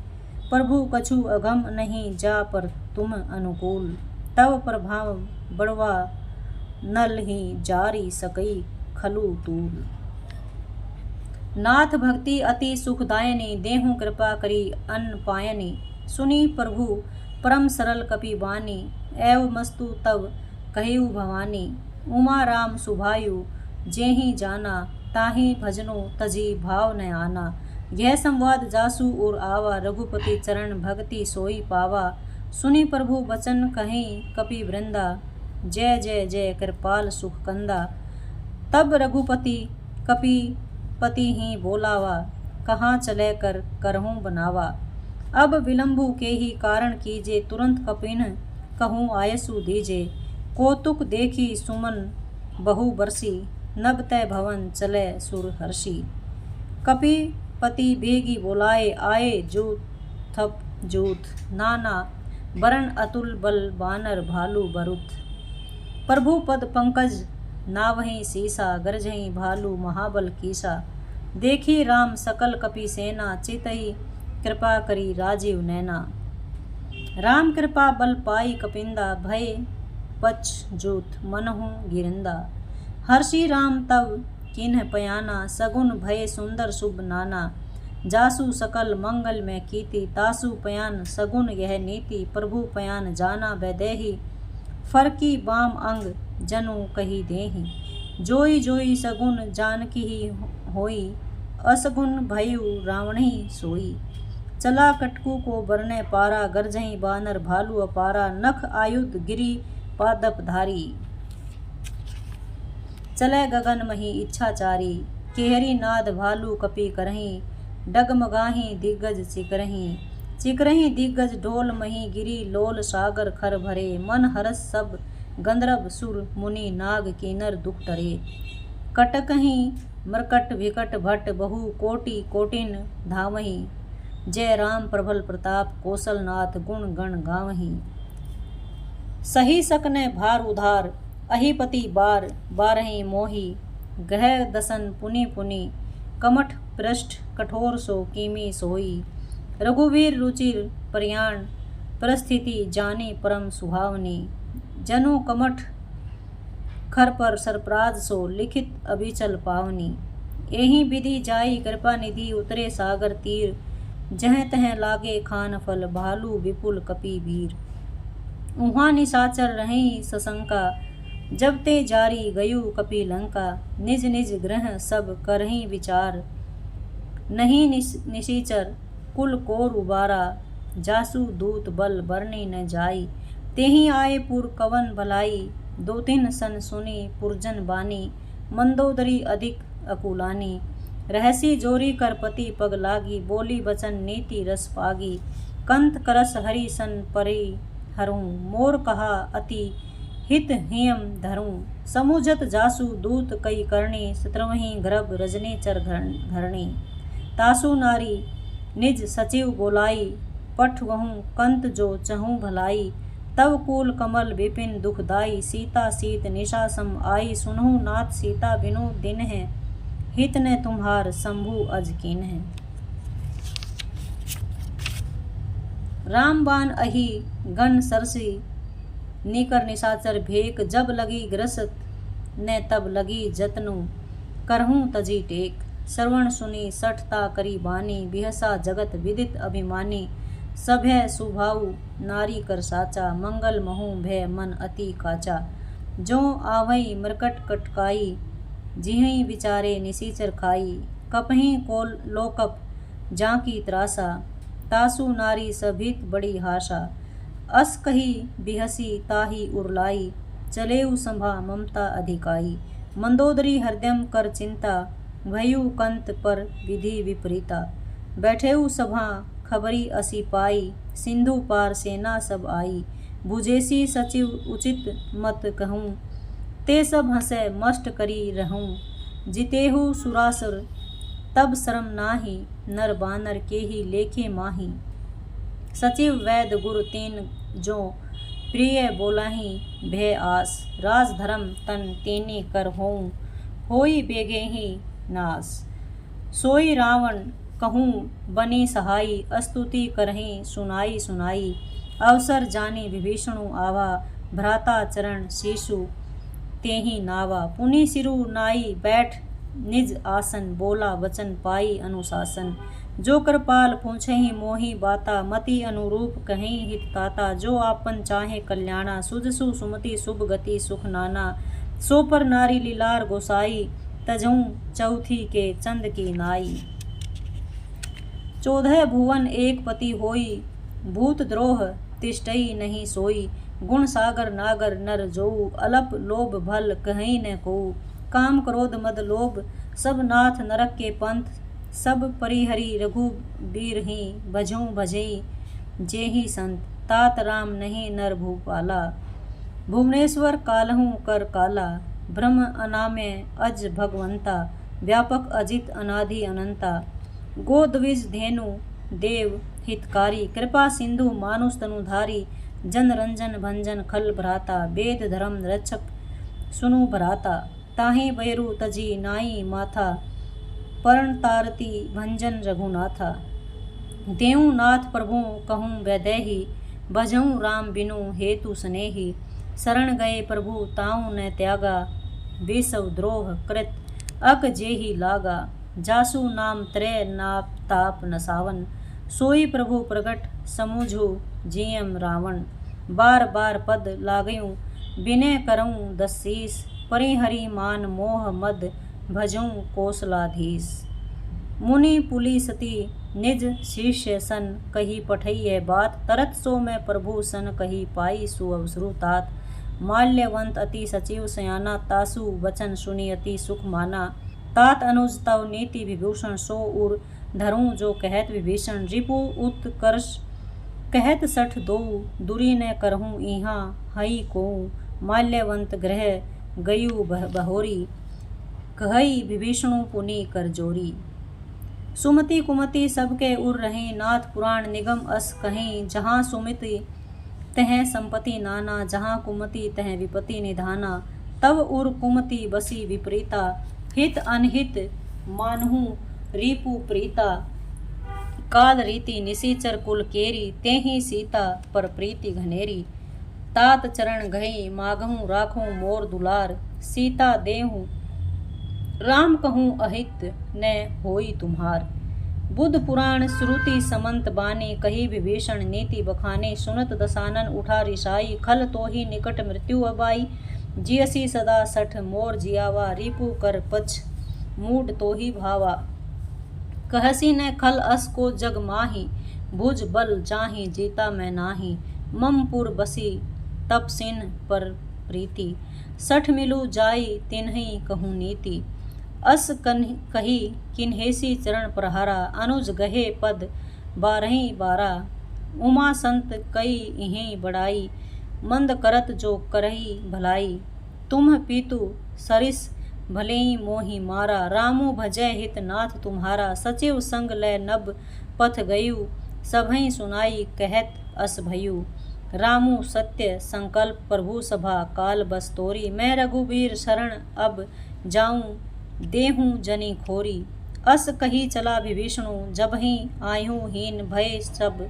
प्रभु कछु अगम नहीं, जा पर तुम अनुकूल। तव प्रभाव बड़वा नल ही, जारी सकई खलु तूल। नाथ भक्ति अति सुखदायनी, देहु कृपा करी अन्न पायनी। सुनी प्रभु परम सरल कपि वानी, एव मस्तु तव कहेऊ भवानी। उमा राम सुभायु जेहि जाना, ताहि भजनो तजी भाव न आना। यह संवाद जासु और आवा, रघुपति चरण भक्ति सोई पावा। सुनी प्रभु बचन कहीं कपि वृंदा, जय जय जय कृपाल सुख कंदा। तब रघुपति कपि पति ही बोलावा, कहाँ चले कर करहूँ बनावा। अब विलंबु के ही कारण कीजे, तुरंत कपिन कहूँ आयसु दीजे। कौतुक देखी सुमन बहु बरसी, नभ तय भवन चले सुर हर्षि। कपि पति बेगी बोलाए, आए जूत थप जूत, नाना बरन अतुल बल बानर भालू बरुत। प्रभु पद पंकज नावहीं सीसा, गरजहीं भालू महाबल कीसा। देखी राम सकल कपि सेना, चितहि कृपा करी राजीव नैना। राम कृपा बल पाई कपिंदा, भय पच जूत मनहु गिरिंदा। हर्षि राम तब किन्ह पयाना, सगुन भय सुंदर शुभ नाना। जासु सकल मंगल में कीति, तासु पयान सगुन यह नीति। प्रभु पयान जाना वैदेही, फरकी बाम अंग जनु कही देही। जोई जोई सगुन जानकी ही होई, असगुन भयु रावणी सोई। चला कटकू को बरने पारा, गरजहीं बानर भालू अपारा। नख आयुध गिरी पादप धारी, चले गगन मही इच्छाचारी। केहरी नाद भालू कपि करहीं, डगमगाही दिग्गज चिकरहीं। चिकरहीं दिग्गज ढोल मही, गिरी लोल सागर खर भरे। मन हरस सब गंधर्व सुर मुनि, नाग कीनर दुख टरे। कटकहीं मरकट विकट भट, बहु कोटि कोटिन धावहीं। जय राम प्रबल प्रताप, कौशलनाथ गुण गण गावहीं। सही सकने भार उधार, अहिपति बार बारहीं मोही। गह दसन पुनि पुनि, कमठ पृष्ठ कठोर सो कीमी सोई। रघुवीर रुचिर प्रयाण, परिस्थिति जानी परम सुहावनी। जनु कमठ खर पर सरप्राज सो, लिखित अभिचल पावनी। एही विधि जाई कृपा निधि, उतरे सागर तीर। जह तह लागे खान फल, भालू विपुल कपि वीर। उहाँ निशाचर रहीं सशंका, जब ते जारी गयु कपि लंका। निज निज ग्रह सब करहीं विचार, नहीं निशीचर कुल कोर उबारा। जासु दूत बल बरनी न जाई, तेहि आए पुर कवन भलाई। दो तीन सन सुनी पुरजन बानी, मंदोदरी अधिक अकुलानी। रहसी जोरी कर पति पग लागी, बोली बचन नीति रस पागी। कंत करस हरि सन परी हरूँ, मोर कहा अति हित हियम धरूँ। समुझत जासु दूत कई करणी, सत्रवहीं गर्भ रजनी चर घरणी। तासु नारी निज सचिव बोलाई, पठ वहूँ कंत जो चहूँ भलाई। तब कूल कमल विपिन दुखदाई, सीता सीत निशा सम आई। सुनहु नाथ सीता बिनु दिन है, हित ने तुम्हार शंभु अज कीन है। रामबान अहि गण सरसी, निकर निशाचर भेक। जब लगी ग्रसत ने तब लगी जतनु, करहूँ तजी टेक। श्रवण सुनी सठता करी बानी, बिहसा जगत विदित अभिमानी। सभय सुभाऊ नारी कर साचा, मंगल महु भय मन अति काचा। जो आवई मृकट कटकाई, जिहि विचारे निसीचर खाई। कपहीं को लोकप जाकी त्रासा, तासु नारी सभित बड़ी हाशा। अस कही बिहसी ताही उरलाई, चलेउ संभा ममता अधिकाई। मंदोदरी हृदयम कर चिंता, भयु कंत पर विधि विपरीता। बैठेउ सभा खबरी असी पाई, सिंधु पार सेना सब आई। बुझेसी सचिव उचित मत कहूँ, ते सब हंसे मष्ट करी रहूँ। जितेहु सुरासुर तब शरम नाही, नर बानर के ही लेखे माही। सचिव वैद गुरु तीन जो प्रिय बोलाही, भय आस। राज धर्म तन तेनी कर होऊं, होई बेगे ही नास। सोई रावण कहूँ बनी सहाई, स्तुति करहीं सुनाई सुनाई। अवसर जानी विभीषणु आवा, भ्राता चरण शीशु तेहि नावा। पुनि सिरु नाई बैठ निज आसन, बोला वचन पाई अनुशासन। जो कृपाल पूछहि मोहि बाता, मति अनुरूप कहीं हित ताता। जो आपन चाहे कल्याणा, सुजसु सुमति शुभ गति सुख नाना। सो पर नारी लीलार गोसाई, तजहूँ चौथी के चंद की नाई। 14 भुवन एक पति होई, भूत द्रोह तिष्ठई नहीं सोई। गुण सागर नागर नर जोऊ, अलप लोभ भल कहीं न कोऊ। काम क्रोध मद लोभ सब नाथ नरक के पंथ, सब परिहरी रघुबीर ही, भजऊं भजई जेहि संत, तात राम नहीं नर भूपाला। भुवनेश्वर कालहूँ कर काला, ब्रह्म अनामय अज भगवंता, व्यापक अजित अनादि अनंता। गोद्विज धेनु देव हितकारी, कृपा सिंधु मानुष तनुधारी, जन रंजन भंजन खल भ्राता, वेद धर्म रक्षक सुनु भराता। ताहि बैरु तजी नाई माथा, परण तारती भंजन रघुनाथा। देऊँ नाथ प्रभु कहूँ वैदेही, भजऊँ राम बिनु हेतु स्नेही। शरण गए प्रभु ताऊ न त्यागा, बेसव द्रोह कृत अक जेहि लागा। जासु नाम त्रय नाप ताप नसावन, सोई प्रभु प्रगट समुझु जियम रावण। बार बार पद लागयूं विनय करऊं दसीस, परिहरि मान मोह मद भजऊं कौशलाधीश। मुनि पुलिसति निज शिष्य सन, कही पठइय बात, तरत सो मैं प्रभु सन कही पाई सुअवसरु तात। माल्यवंत अति सचिव सयाना, तासु वचन सुनि अति सुख माना। तात अनुज तव नीति विभूषण, सो उर धरूं जो कहत विभीषण। रिपु उत्कर्ष कहत सठ दोऊ, दुरी न करहूँ इहाँ हई कोऊ। माल्यवंत ग्रह गयु बहोरी, कहई विभीषणु पुनि कर जोरी। सुमति कुमति सबके उर रहें, नाथ पुराण निगम अस कहें। जहाँ सुमति तह संपत्ति नाना, जहाँ कुमति तह विपत्ति निधाना। तब उर कुमति बसी विपरीता, हित अनहित मानहु रिपु प्रीता। काल रीति निसीचर कुल केरी, तेहि सीता पर प्रीति घनेरी। तात चरण गई मागहूँ राखूँ मोर दुलार, सीता देहूँ राम कहूँ अहित न होई तुम्हार। बुद्ध पुराण श्रुति समंत बानी, कही विभीषण नीति बखाने। सुनत दसानन उठा रिसाई, खल तोहि निकट मृत्यु अबाई। जियसी सदा सठ मोर जियावा, रिपु कर पछ मूड तोहि भावा। कहसी न खल अस को जग माही, भुज बल जाहि जीता मैं नाही। मम पुर बसी तप सिन पर प्रीति, सठ मिलु जाई तिन्हि कहूँ नीति। अस कही किन्हेसी चरण प्रहारा, अनुज गहे पद बारही बारा। उमा संत कई इहें बड़ाई, मंद करत जो करही भलाई। तुम पीतु सरिस भलेई मोहि मारा, रामु भजय हित नाथ तुम्हारा। सचिव संग लय नभ पथ गयु, सभई सुनाई कहत अस भयु। रामु सत्य संकल्प प्रभु सभा, काल बस तोरी। मैं रघुबीर शरण अब जाऊं, देहूँ जनी खोरी। अस कही चला विभीषणु, जबहि आयूं हीन भय सब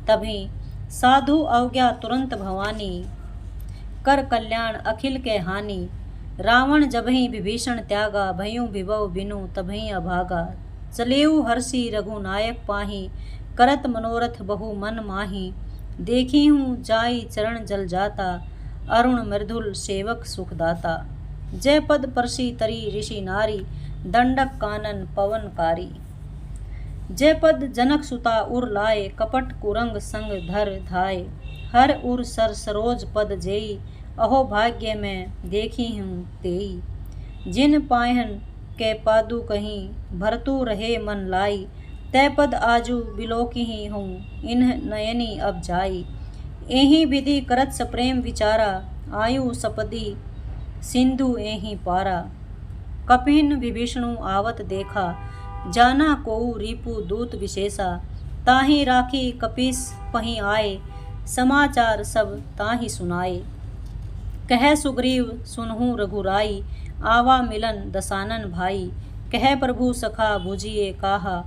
तभी। साधु अवज्ञा तुरंत भवानी, कर कल्याण अखिल के हानि। रावण जबहि विभीषण त्यागा, भयूं विभव बिनु तबहि अभागा। चलेऊ हर्षि रघुनायक पाही, करत मनोरथ बहु मन माही। देखी हूँ जाई चरण जल जाता, अरुण मृदुल सेवक सुखदाता। जय पद परसी तरी ऋषि नारी, दंडक कानन पवनकारी। जय पद जनक सुता उर लाए, कपट कुरंग संग धर धाय। हर उर सर सरोज पद जेई, अहो भाग्य में देखी हूँ तेई। जिन पायहन के पादु कहीं, भरतु रहे मन लाई। तय पद आजू बिलोकी ही हूँ, इन्ह नयनी अब जाई। एहि विधि करत सप्रेम विचारा, आयु सपदी सिंधु एहि पारा। कपिन विभीषणु आवत देखा, जाना कोउ रिपु दूत विशेषा। ताहि राखी कपीस पहि आए, समाचार सब ताहि सुनाए। कह सुग्रीव सुनहु रघुराई, आवा मिलन दसानन भाई। कह प्रभु सखा बुझिए काहा,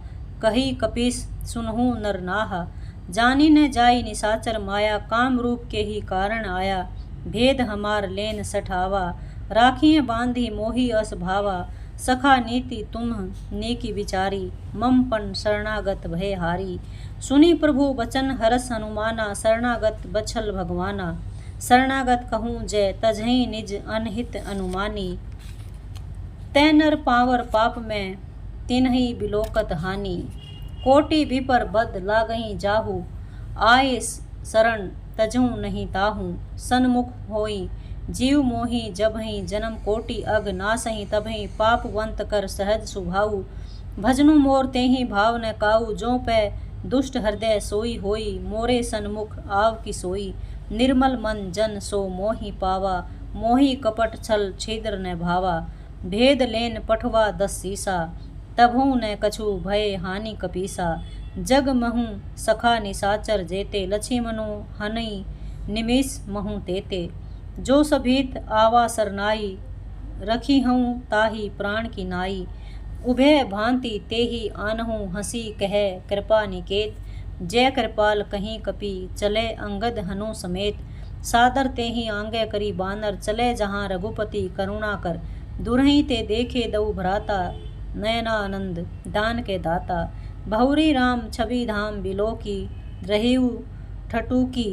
कही कपीस सुनहु नर नाहा। जानी न जाई निशाचर माया, काम रूप के ही कारण आया। भेद हमार लेन सठावा, राखिए बांधी मोही अस भावा। सखा नीति तुम नेकी विचारी, मम पन शरणागत भय हारी। सुनी प्रभु वचन हरस हनुमाना, शरणागत बछल भगवाना। शरणागत कहूँ जय तजहि निज अनहित अनुमानी। तै नर पावर पाप में तिन्हि बिलोकत हानि। कोटि विपर बद लागहि जाहु, आए शरण तजहु नहीं ताहू। सन्मुख होई जीव मोही जबहि जन्म कोटि अग नासहि तबहि पापवंत कर सहज सुभाऊ। भजनु मोर तेहि भाव न काऊ जो पै दुष्ट हृदय सोई होई। मोरे सन्मुख आव की सोई निर्मल मन जन सो मोहि पावा। मोहि कपट छल छिद्र न भावा भेद लेन पठवा 10 सीसा। तभु न कछु भय हानि कपीसा जग महु सखा निसाचर जेते। लक्ष्मणु हनई निमिष महु तेते जो सभीत आवा सरनाई। रखी हूँ ताही प्राण की नाई उभय भांति तेही आनहु हंसी कह कृपा निकेत। जय कृपाल कहीं कपि चले अंगद हनु समेत। सादर तेहि आंगे करी बानर चले जहाँ रघुपति करुणा कर। दुरही ते देखे दऊ भ्राता नयनानंद दान के दाता। बहुरी राम छवि धाम बिलो की रहीउ ठटूकी।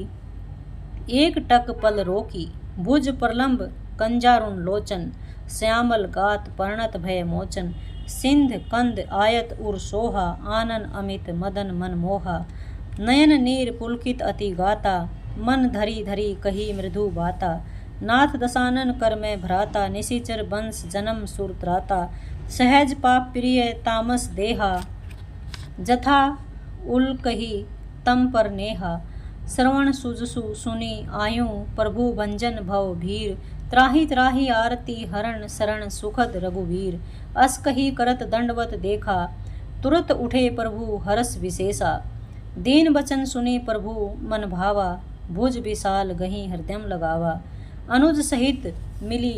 एक टक पल रोकी भुज प्रलंब कंजारुण लोचन। श्यामल गात पर्णत भय मोचन। सिंध कंद आयत उर सोहा आनन अमित मदन मन मोहा। नयन नीर पुलकित अति गाता मन धरी धरी कही मृदु बाता। नाथ दसानन कर में भ्राता निशिचर बंश जन्म सुरत्राता। सहज पाप प्रिय तामस देहा जथा उल कही तम पर नेहा। श्रवण सुजसु सुनी आयु प्रभु भंजन भव भीर। त्राहि त्राहि आरती हरण शरण सुखद रघुवीर। अस कही करत दंडवत देखा तुरत उठे प्रभु हरस विशेषा। दीन बचन सुनी प्रभु मन भावा भुज विशाल गही हृदय लगावा। अनुज सहित मिली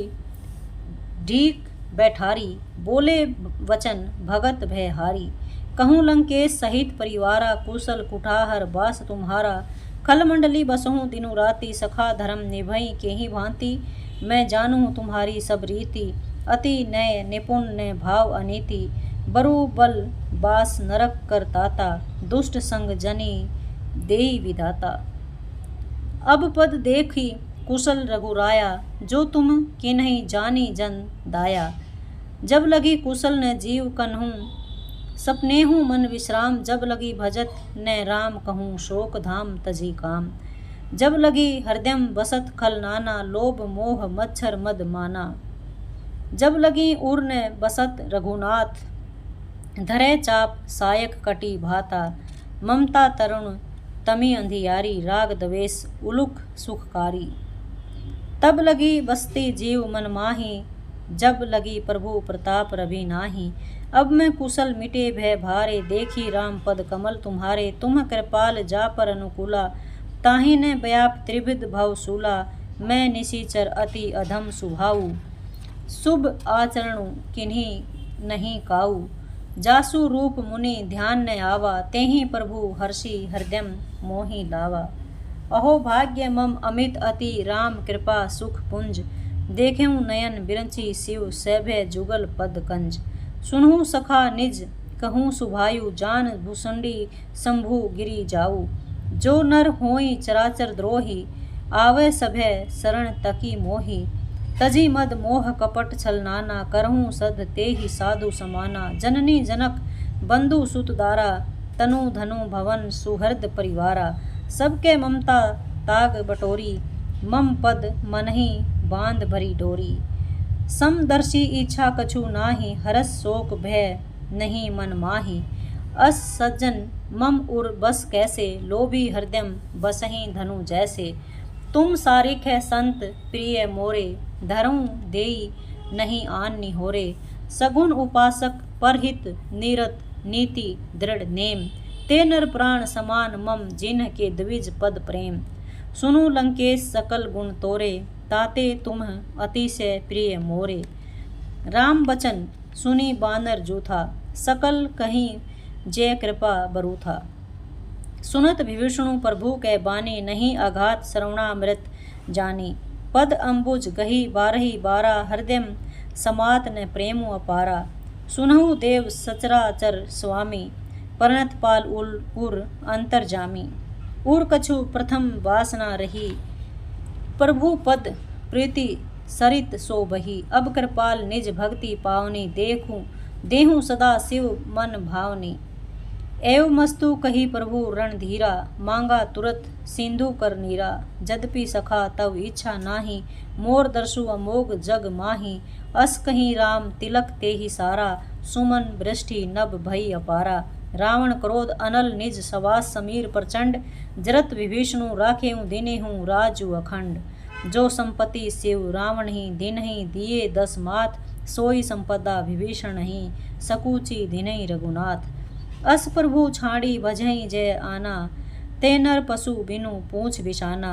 ढीक बैठारी बोले वचन भगत भयहारी। कहूँ लंकेश सहित परिवारा कुशल कुठाहर बास तुम्हारा। खल मंडली बसहूँ दिनु राति सखा धर्म निभई केहि भांति। मैं जानूँ तुम्हारी सब रीति अति नय निपुण ने भाव अनीति। बरु बल बास नरक कर ताता दुष्ट संग जनी देई विधाता। अब पद देखी कुशल रघुराया जो तुम किन्हीं जानी जन दाया। जब लगी कुशल न जीव कन्हूँ सपने हूँ मन विश्राम। जब लगी भजत न राम कहूँ शोक धाम तजी काम। जब लगी हृदय बसत खल नाना लोभ मोह मच्छर मद माना। जब लगी उर न बसत रघुनाथ धरे चाप सायक कटी भाता। ममता तरुण तमी अंधियारी राग द्वेष उलुक सुखकारी। तब लगी बसती जीव मन माही जब लगी प्रभु प्रताप रवि नाही। अब मैं कुशल मिटे भय भारे देखी राम पद कमल तुम्हारे। तुम कृपाल जा पर अनुकूला ताहि ने व्याप त्रिविध भव सूला। मैं निशिचर अति अधम सुभाऊ शुभ आचरणु किन्हीं नहीं काऊ। जासु रूप मुनि ध्यान न आवा तेहि प्रभु हर्षि हृदय मोहि लावा। अहो भाग्य मम अमित अति राम कृपा सुख पुंज। देखें नयन बिरंची शिव सैभय जुगल पद कंज। सुनहु सखा निज कहूँ सुभायु जान भूसुंडी शंभु गिरी जाऊ। जो नर होई चराचर द्रोही आवे सभय शरण तकी मोही। तजी मद मोह कपट छल नाना करहूँ सद तेहि साधु समाना। जननी जनक बंधु सुत दारा तनु धनु भवन सुहृद परिवारा। सबके ममता ताग बटोरी मम पद मनहि बांध भरी डोरी। समदर्शी इच्छा कछु नाही हरस शोक भय नहीं मन माही। अस सज्जन मम उर बस कैसे लोभी हृदय बसहीं धनु जैसे। तुम सारिक है संत प्रिय मोरे धरऊँ देई नहीं आन निहोरे। सगुन उपासक परहित निरत नीति दृढ़ नेम। ते नर प्राण समान मम जिन्ह के द्विज पद प्रेम। सुनु लंकेश सकल गुण तोरे ताते तुम अतिशय प्रिय मोरे। राम बचन सुनी बानर जूथा सकल कहीं जय कृपा बरूथा। सुनत विभीषणु प्रभु कै बानी नहीं आघात श्रवणामृत जानी। पद अम्बुज गही बारही बारा हृदय समात न प्रेमु अपारा। सुनहु देव सचराचर स्वामी परनत पाल उर अंतर्जामी। उर कछु प्रथम वासना रही प्रभु पद प्रीति सरित सो बही। अब कृपाल निज भक्ति पावनी देखूं देहूं सदा शिव मन भावनी। एव मस्तु कही प्रभु रणधीरा, मांगा तुरत सिंधु कर नीरा। जदपि सखा तव इच्छा नाही, मोर दर्शु अमोघ जग माही। अस कहीं राम तिलक तेहि सारा, सुमन वृष्टि नभ भई अपारा। रावण क्रोध अनल निज सवास समीर प्रचंड, जरत विभीषणु राखेऊ दिनेहु राजु अखंड। जो संपत्ति शिव रावण ही दिन ही दिए 10 मात, सोई संपदा विभीषण ही सकुची दिनहि रघुनाथ। अस प्रभु छाड़ी भजई जय आना, ते नर पशु बिनु पूछ बिछाना।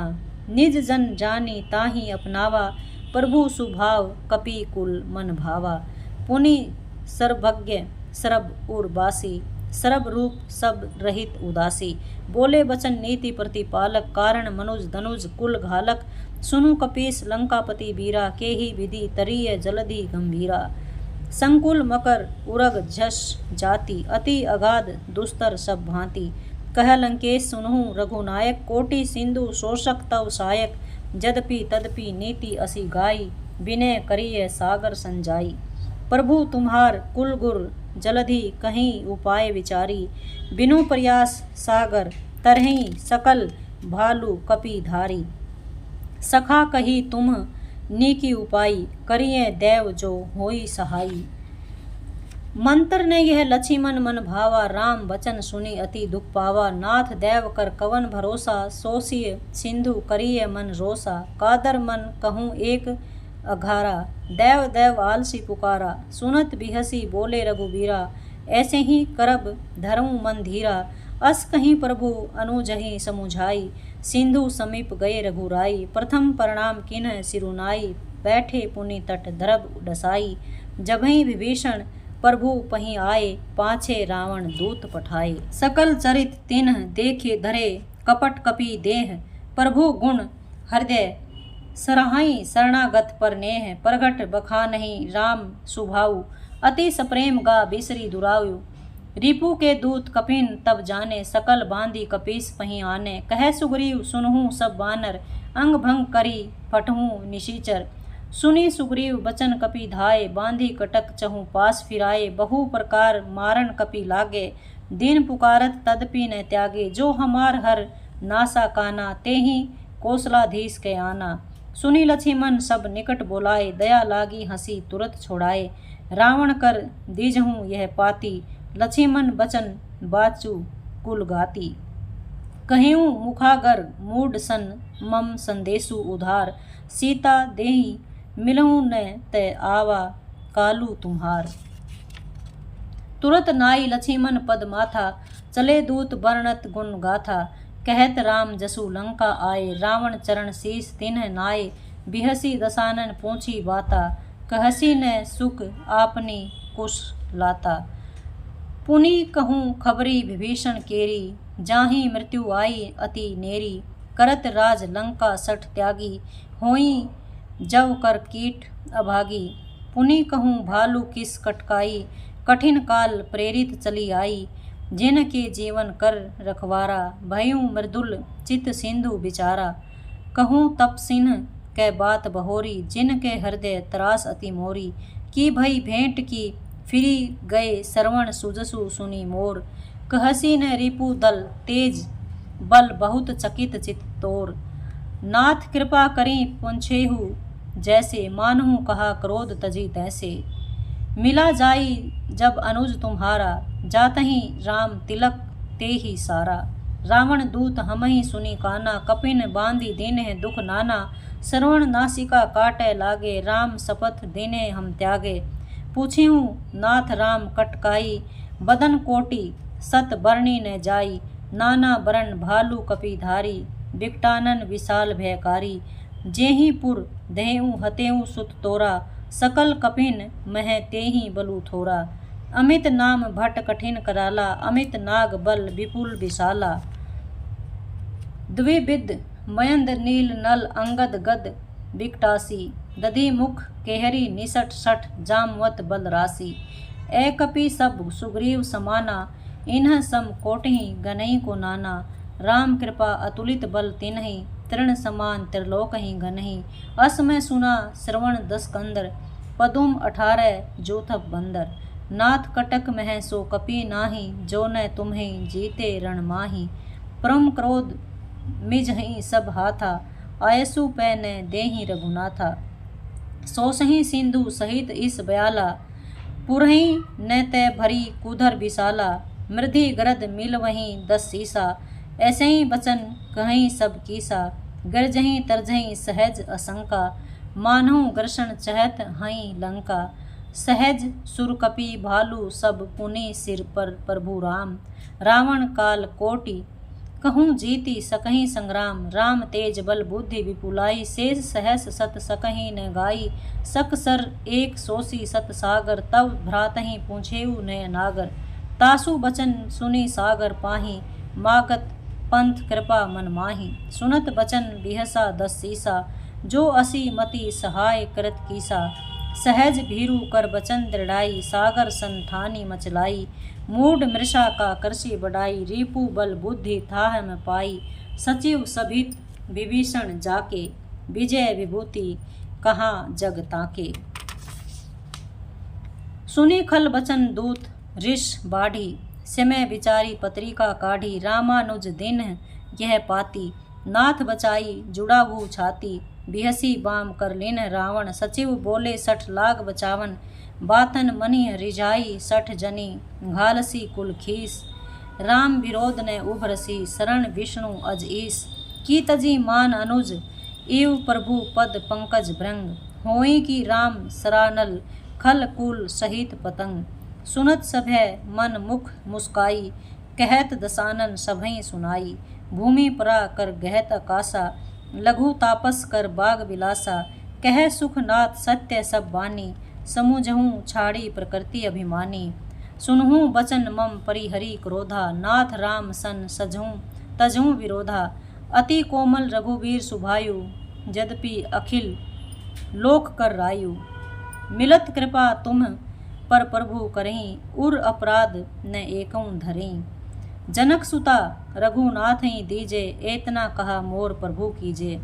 निज जन जानी ताहि अपनावा, प्रभु सुभाव कपि कुल मन भावा। पुनि सर्वज्ञ सरब उर्वासी, सरब रूप सब रहित उदासी। बोले बचन नीति प्रतिपालक, कारण मनुज धनुज कुल घालक। सुनु कपीस लंकापति बीरा, केहि विधि तरीय जलधि गंभीरा। संकुल मकर उरग झस जाति, अति अगाध दुस्तर सब भांति। कह लंकेश सुनहु रघुनायक, कोटि सिंधु शोषक तव सायक। यद्यपि तदपि नीति असी गाई, विनय करिय सागर संजाई। प्रभु तुम्हार कुल गुर जलधि कहीं उपाय विचारी। बिनु प्रयास सागर तरहि सकल भालु कपि धारी। सखा कही तुम नीकी उपाई, करिए देव जो होई सहाई। मंत्र ने यह लक्ष्मण मन भावा, राम वचन सुनी अति दुख पावा। नाथ देव कर कवन भरोसा, सोसिय सिंधु करिय मन रोसा। कादर मन कहूँ एक अघारा, देव देव आलसी पुकारा। सुनत बिहसी बोले रघुबीरा, ऐसे ही करब धरऊँ मन धीरा। अस कहीं प्रभु अनुजहि समुझाई, सिंधु समीप गए रघुराई। प्रथम प्रणाम किन्ह सिरुनाई, बैठे पुनि तट धरब डसाई। जबहि विभीषण प्रभु पहीं आए, पाछे रावण दूत पठाए। सकल चरित तिन्ह देखे धरे, कपट कपि देह प्रभु गुण हृदय सराहाई। शरणागत पर नेह प्रगट बखानहि, राम सुभाऊ अति सप्रेम गा बिसरी दुरायु। रिपु के दूत कपिन तब जाने, सकल बांधी कपीस पहीं आने। कह सुग्रीव सुनहु सब बानर, अंग भंग करी फटहु निशीचर। सुनी सुग्रीव बचन कपि धाये, बांधी कटक चहु पास फिराए। बहु प्रकार मारन कपि लागे, दिन पुकारत तदपि न त्यागे। जो हमार हर नासा काना, तेहि कौशलाधीश के आना। सुनी लक्ष्मण सब निकट बोलाए, दया लागी हंसी तुरत छोड़ाए। रावण कर दीजहूँ यह पाती, लक्ष्मण बचन बाचु कुल गाती। कहियूँ मुखागर मूड सन, मम संदेशु उधार। सीता देहि मिलऊँ न तय आवा, कालू तुम्हार। तुरत नाई लक्ष्मण पद माथा, चले दूत वर्णत गुण गाथा। कहत राम जसु लंका आए, रावण चरण शीस तिन्ह नाये। बिहसी दसानन पूछी बाता, कहसी न सुख आपनी कुश लाता। पुनि कहूँ खबरी विभीषण केरी, जाहि मृत्यु आई अति नेरी। करत राज लंका सठ त्यागी, होई जव कर कीट अभागी। पुनि कहूँ भालू किस कटकाई, कठिन काल प्रेरित चली आई। जिन के जीवन कर रखवारा, भयूँ मृदुल चित सिंधु बिचारा। कहूँ तप सिन्ह कै बात बहोरी, जिन के हृदय त्रास अति मोरी। की भई भेंट की फिरी गए, श्रवण सुजसु सुनी मोर। कहसी न रिपु दल तेज, बल बहुत चकित चित तोर। नाथ कृपा करी पुंछेहु जैसे, मानहु कहा क्रोध तजी तैसे। मिला जाई जब अनुज तुम्हारा, जातहि राम तिलक तेहि सारा। रावण दूत हमहि सुनी काना, कपिन बांधी दीन्ह दुख नाना। श्रवण नासिका काटे लागे, राम शपथ दीने हम त्यागे। पूछिहूँ नाथ राम कटकाई, बदन कोटि सत बरनी न जाई। नाना बरन भालू कपि धारी, बिकटानन विशाल भयकारी। जेहि पुर देहु हतेऊ सुत तोरा, सकल कपिन मह तेहि बलु थोरा। अमित नाम भट कठिन कराला, अमित नाग बल विपुल विशाला। द्विविध मयंद नील नल अंगद गद बिकटासी, दधि मुख केहरी निसट सठ जामवत बल राशि। ए कपि सब सुग्रीव समाना, इन्ह सम कोटहि गनई को नाना। राम कृपा अतुलित बल तिन्हि, तृण समान त्रिलोकहि घनहि। अस में सुना श्रवण 10 कंदर, पदुम 18 जोथब बंदर। नाथ कटक मह सो कपि नाही, जो न तुम्हें जीते रण माही। परम क्रोध मिजहि सब हाथा, आयसु पै न देहि रघुनाथा। सोसहि सिंधु सहित इस बयाला, पुरहि न तय भरी कुधर विशाला। मृधि गरद मिल वहीं 10 सीसा, ऐसे ही बचन कहीं सब कीसा। गरजहीं तरजहीं सहज असंका, मानहु घर्षण चहत हई लंका। सहज सुर कपि भालू सब पुनि सिर पर प्रभु राम। रावण काल कोटि कहूँ जीति सकहीं संग्राम। राम तेज बल बुद्धि विपुलाई, शेष सहस सत सकहीं न गाई। सक सर एक सोसी सत सागर, तब भ्रातहि पूछेऊ नय नागर। तासु बचन सुनी सागर पाही, मागत पंथ कृपा मन माही। सुनत बचन बिहसा 10 सीसा, जो असी मति सहाय करत कीसा। सहज भीरु कर बचन दृढ़ाई, सागर सन ठानी मचलाई। मूढ़ मृषा का करसी बढ़ाई, रिपु बल बुद्धि थाह में पाई। सचिव सभित विभीषण जाके, विजय विभूति कहाँ जग ताके। सुनी खल बचन दूत ऋष बाढ़ी, समय विचारी पत्रिका काढ़ी। रामानुज दिन यह पाती, नाथ बचाई जुड़ाऊ छाती। बिहसी बाम कर लीन रावण, सचिव बोले 60 लाख बचावन। बातन मनि रिझाई 60 जनी, घालसी कुल खीस। राम विरोध ने उभरसी, शरण विष्णु अज ईस। की तजी मान अनुज, इव प्रभु पद पंकज भृंग। होई की राम सरानल, खल कुल सहित पतंग। सुनत सभय मन मुख मुस्काई, कहत दसानन सभई सुनाई। भूमि परा कर गहत आकाशा, लघु तापस कर बाग विलासा। कह सुखनाथ सत्य सब बानी, समुझहूँ छाड़ी प्रकृति अभिमानी। सुनहूँ बचन मम परिहरि क्रोधा, नाथ राम सन सजहूँ तजहूँ विरोधा। अति कोमल रघुवीर सुभायु, यद्यपि अखिल लोक कर रायु। मिलत कृपा तुम पर प्रभु करहीं, उर अपराध न एकऊँ धरहीं। जनक सुता रघुनाथ ही दीजे, एतना कहा मोर प्रभु कीजे।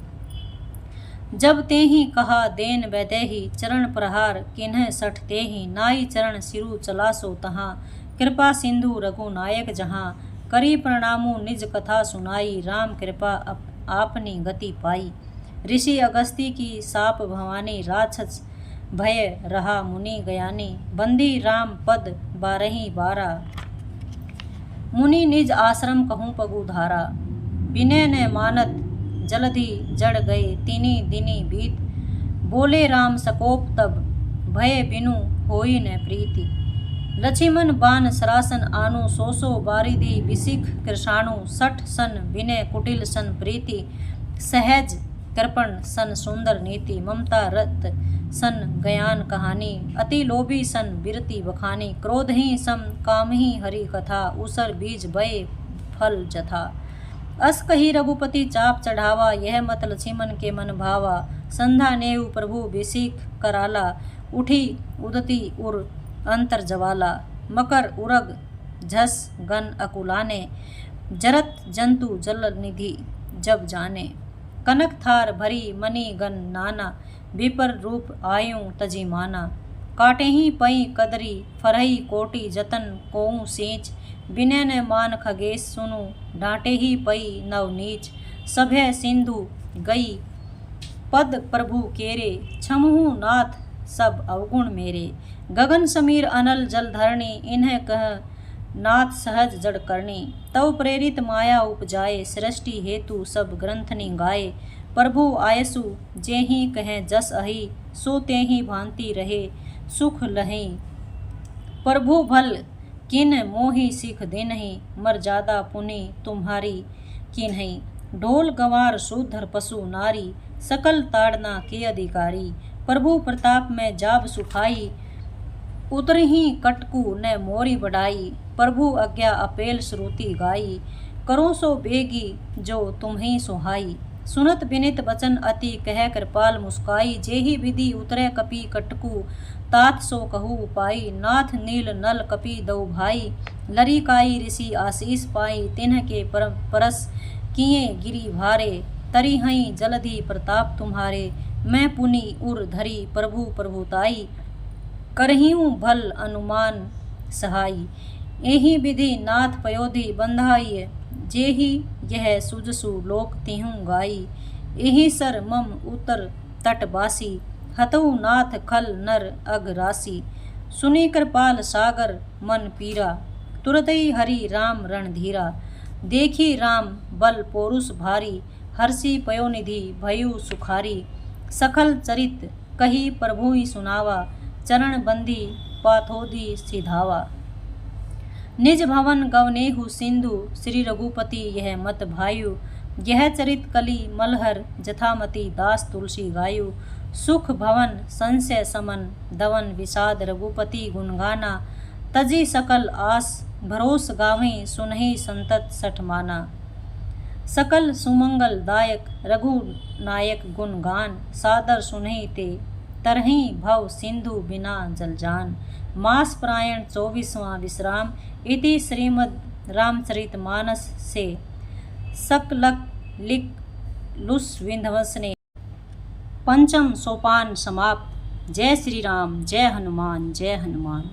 जब तेहि कहा देन वैदेही, चरण प्रहार किन्ह 60 तेहि। नाई चरण सिरु चला सो तहाँ, कृपा सिंधु रघुनायक जहाँ। करी प्रणामु निज कथा सुनाई, राम कृपा आपनी गति पाई। ऋषि अगस्ती की साप भवानी, राक्षस भय रहा मुनि गयानी। बंदी राम पद 12 बारा, मुनि निज आश्रम कहूँ पगु धारा। विनय न मानत जलधि जड़ गए, तिनी दिनी बीत। बोले राम सकोप तब, भय बिनु होई न प्रीति। लक्ष्मण बान सरासन आनु, सो बारिधि विसिख कृषाणु। 60 सन विनय कुटिल सन प्रीति, सहज कृपण सन सुंदर नीति। ममता रत सन गयान कहानी, अति लोभी सन बिरति बखानी। क्रोध ही सम काम ही हरि कथा, उसर बीज बय फल जथा। अस कही रघुपति चाप चढ़ावा, यह मत लक्ष्मण के मन भावा। संधा नेव प्रभु बिसिख कराला, उठी उदती उर अंतर जवाला। मकर उरग झस गन अकुलाने, जरत जंतु जल निधि जब जाने। कनक थार भरी मणि गन नाना, विपर रूप आयु तजी माना। काटे ही पई कदरी फरही कोटि, जतन कोऊ सींच। विनय न मान खगेश सुनु, डांटे ही पई नव नीच। सभय सिंधु गई पद प्रभु केरे, छमहु नाथ सब अवगुण मेरे। गगन समीर अनल जल धरणी, इन्हें कह नाथ सहज जड़ करनी। तव प्रेरित माया उपजाए, सृष्टि हेतु सब ग्रंथनि गाए। प्रभु आयसु जेहि कहें जस अहि, सो तेहि भांति रहे सुख लहि। प्रभु भल किन मोहि सिख देनहि, मर्यादा पुनि तुम्हारी किन्हि। ढोल गंवार शूद्र पशु नारी, सकल ताड़ना के अधिकारी। प्रभु प्रताप में जाब सुखाई, उतरहि कटकु न मोरी बढ़ाई। प्रभु आज्ञा अपेल श्रुति गाई, करो सो बेगी जो तुम्हि सुहाई। सुनत विनित बचन अति कह कृपाल मुस्काई। जेहि विधि उतरे कपि कटकु, तात सो कहु उपाई। नाथ नील नल कपि दऊ भाई, लरिकाई ऋषि आशीष पाई। तिन्ह के परस किए गिरि भारे, तरी हई जलधि प्रताप तुम्हारे। मैं पुनि उर धरी प्रभु प्रभुताई, करहियूं भल अनुमान सहाई। एहि विधि नाथ पयोधि बंधाई, जेहि यह सुजसु लोक तिहूं गाई। एहि सर मम उतर तटवासी, हतऊ नाथ खल नर अघ राशि। सुनि कृपाल सागर मन पीरा, तुरतई हरि राम रणधीरा। देखी राम बल पौरुष भारी, हर्षि पयोनिधि भयु सुखारी। सखल चरित कही प्रभुइ सुनावा, चरण बंदी पाथोधि सिधावा। निज भवन गवनेहु सिंधु, श्री रघुपति यह मत भायु। यह चरित कलि मलहर, जथामति दास तुलसी गायु। सुख भवन संशय समन, दवन विषाद रघुपति गुण गाना। तजी सकल आस भरोस गावें, सुनहि संतत सठ माना। सकल सुमंगल दायक रघुनायक गुण गान, सादर सुनहि ते तरहि भव सिंधु बिना जलजान। मास प्रायण 24वां विश्राम, इति श्रीमद् रामचरितमानस से सकलक लिक लुस विंध्यवसने। पंचम सोपान समाप्त। जय श्री राम, जय हनुमान, जय हनुमान।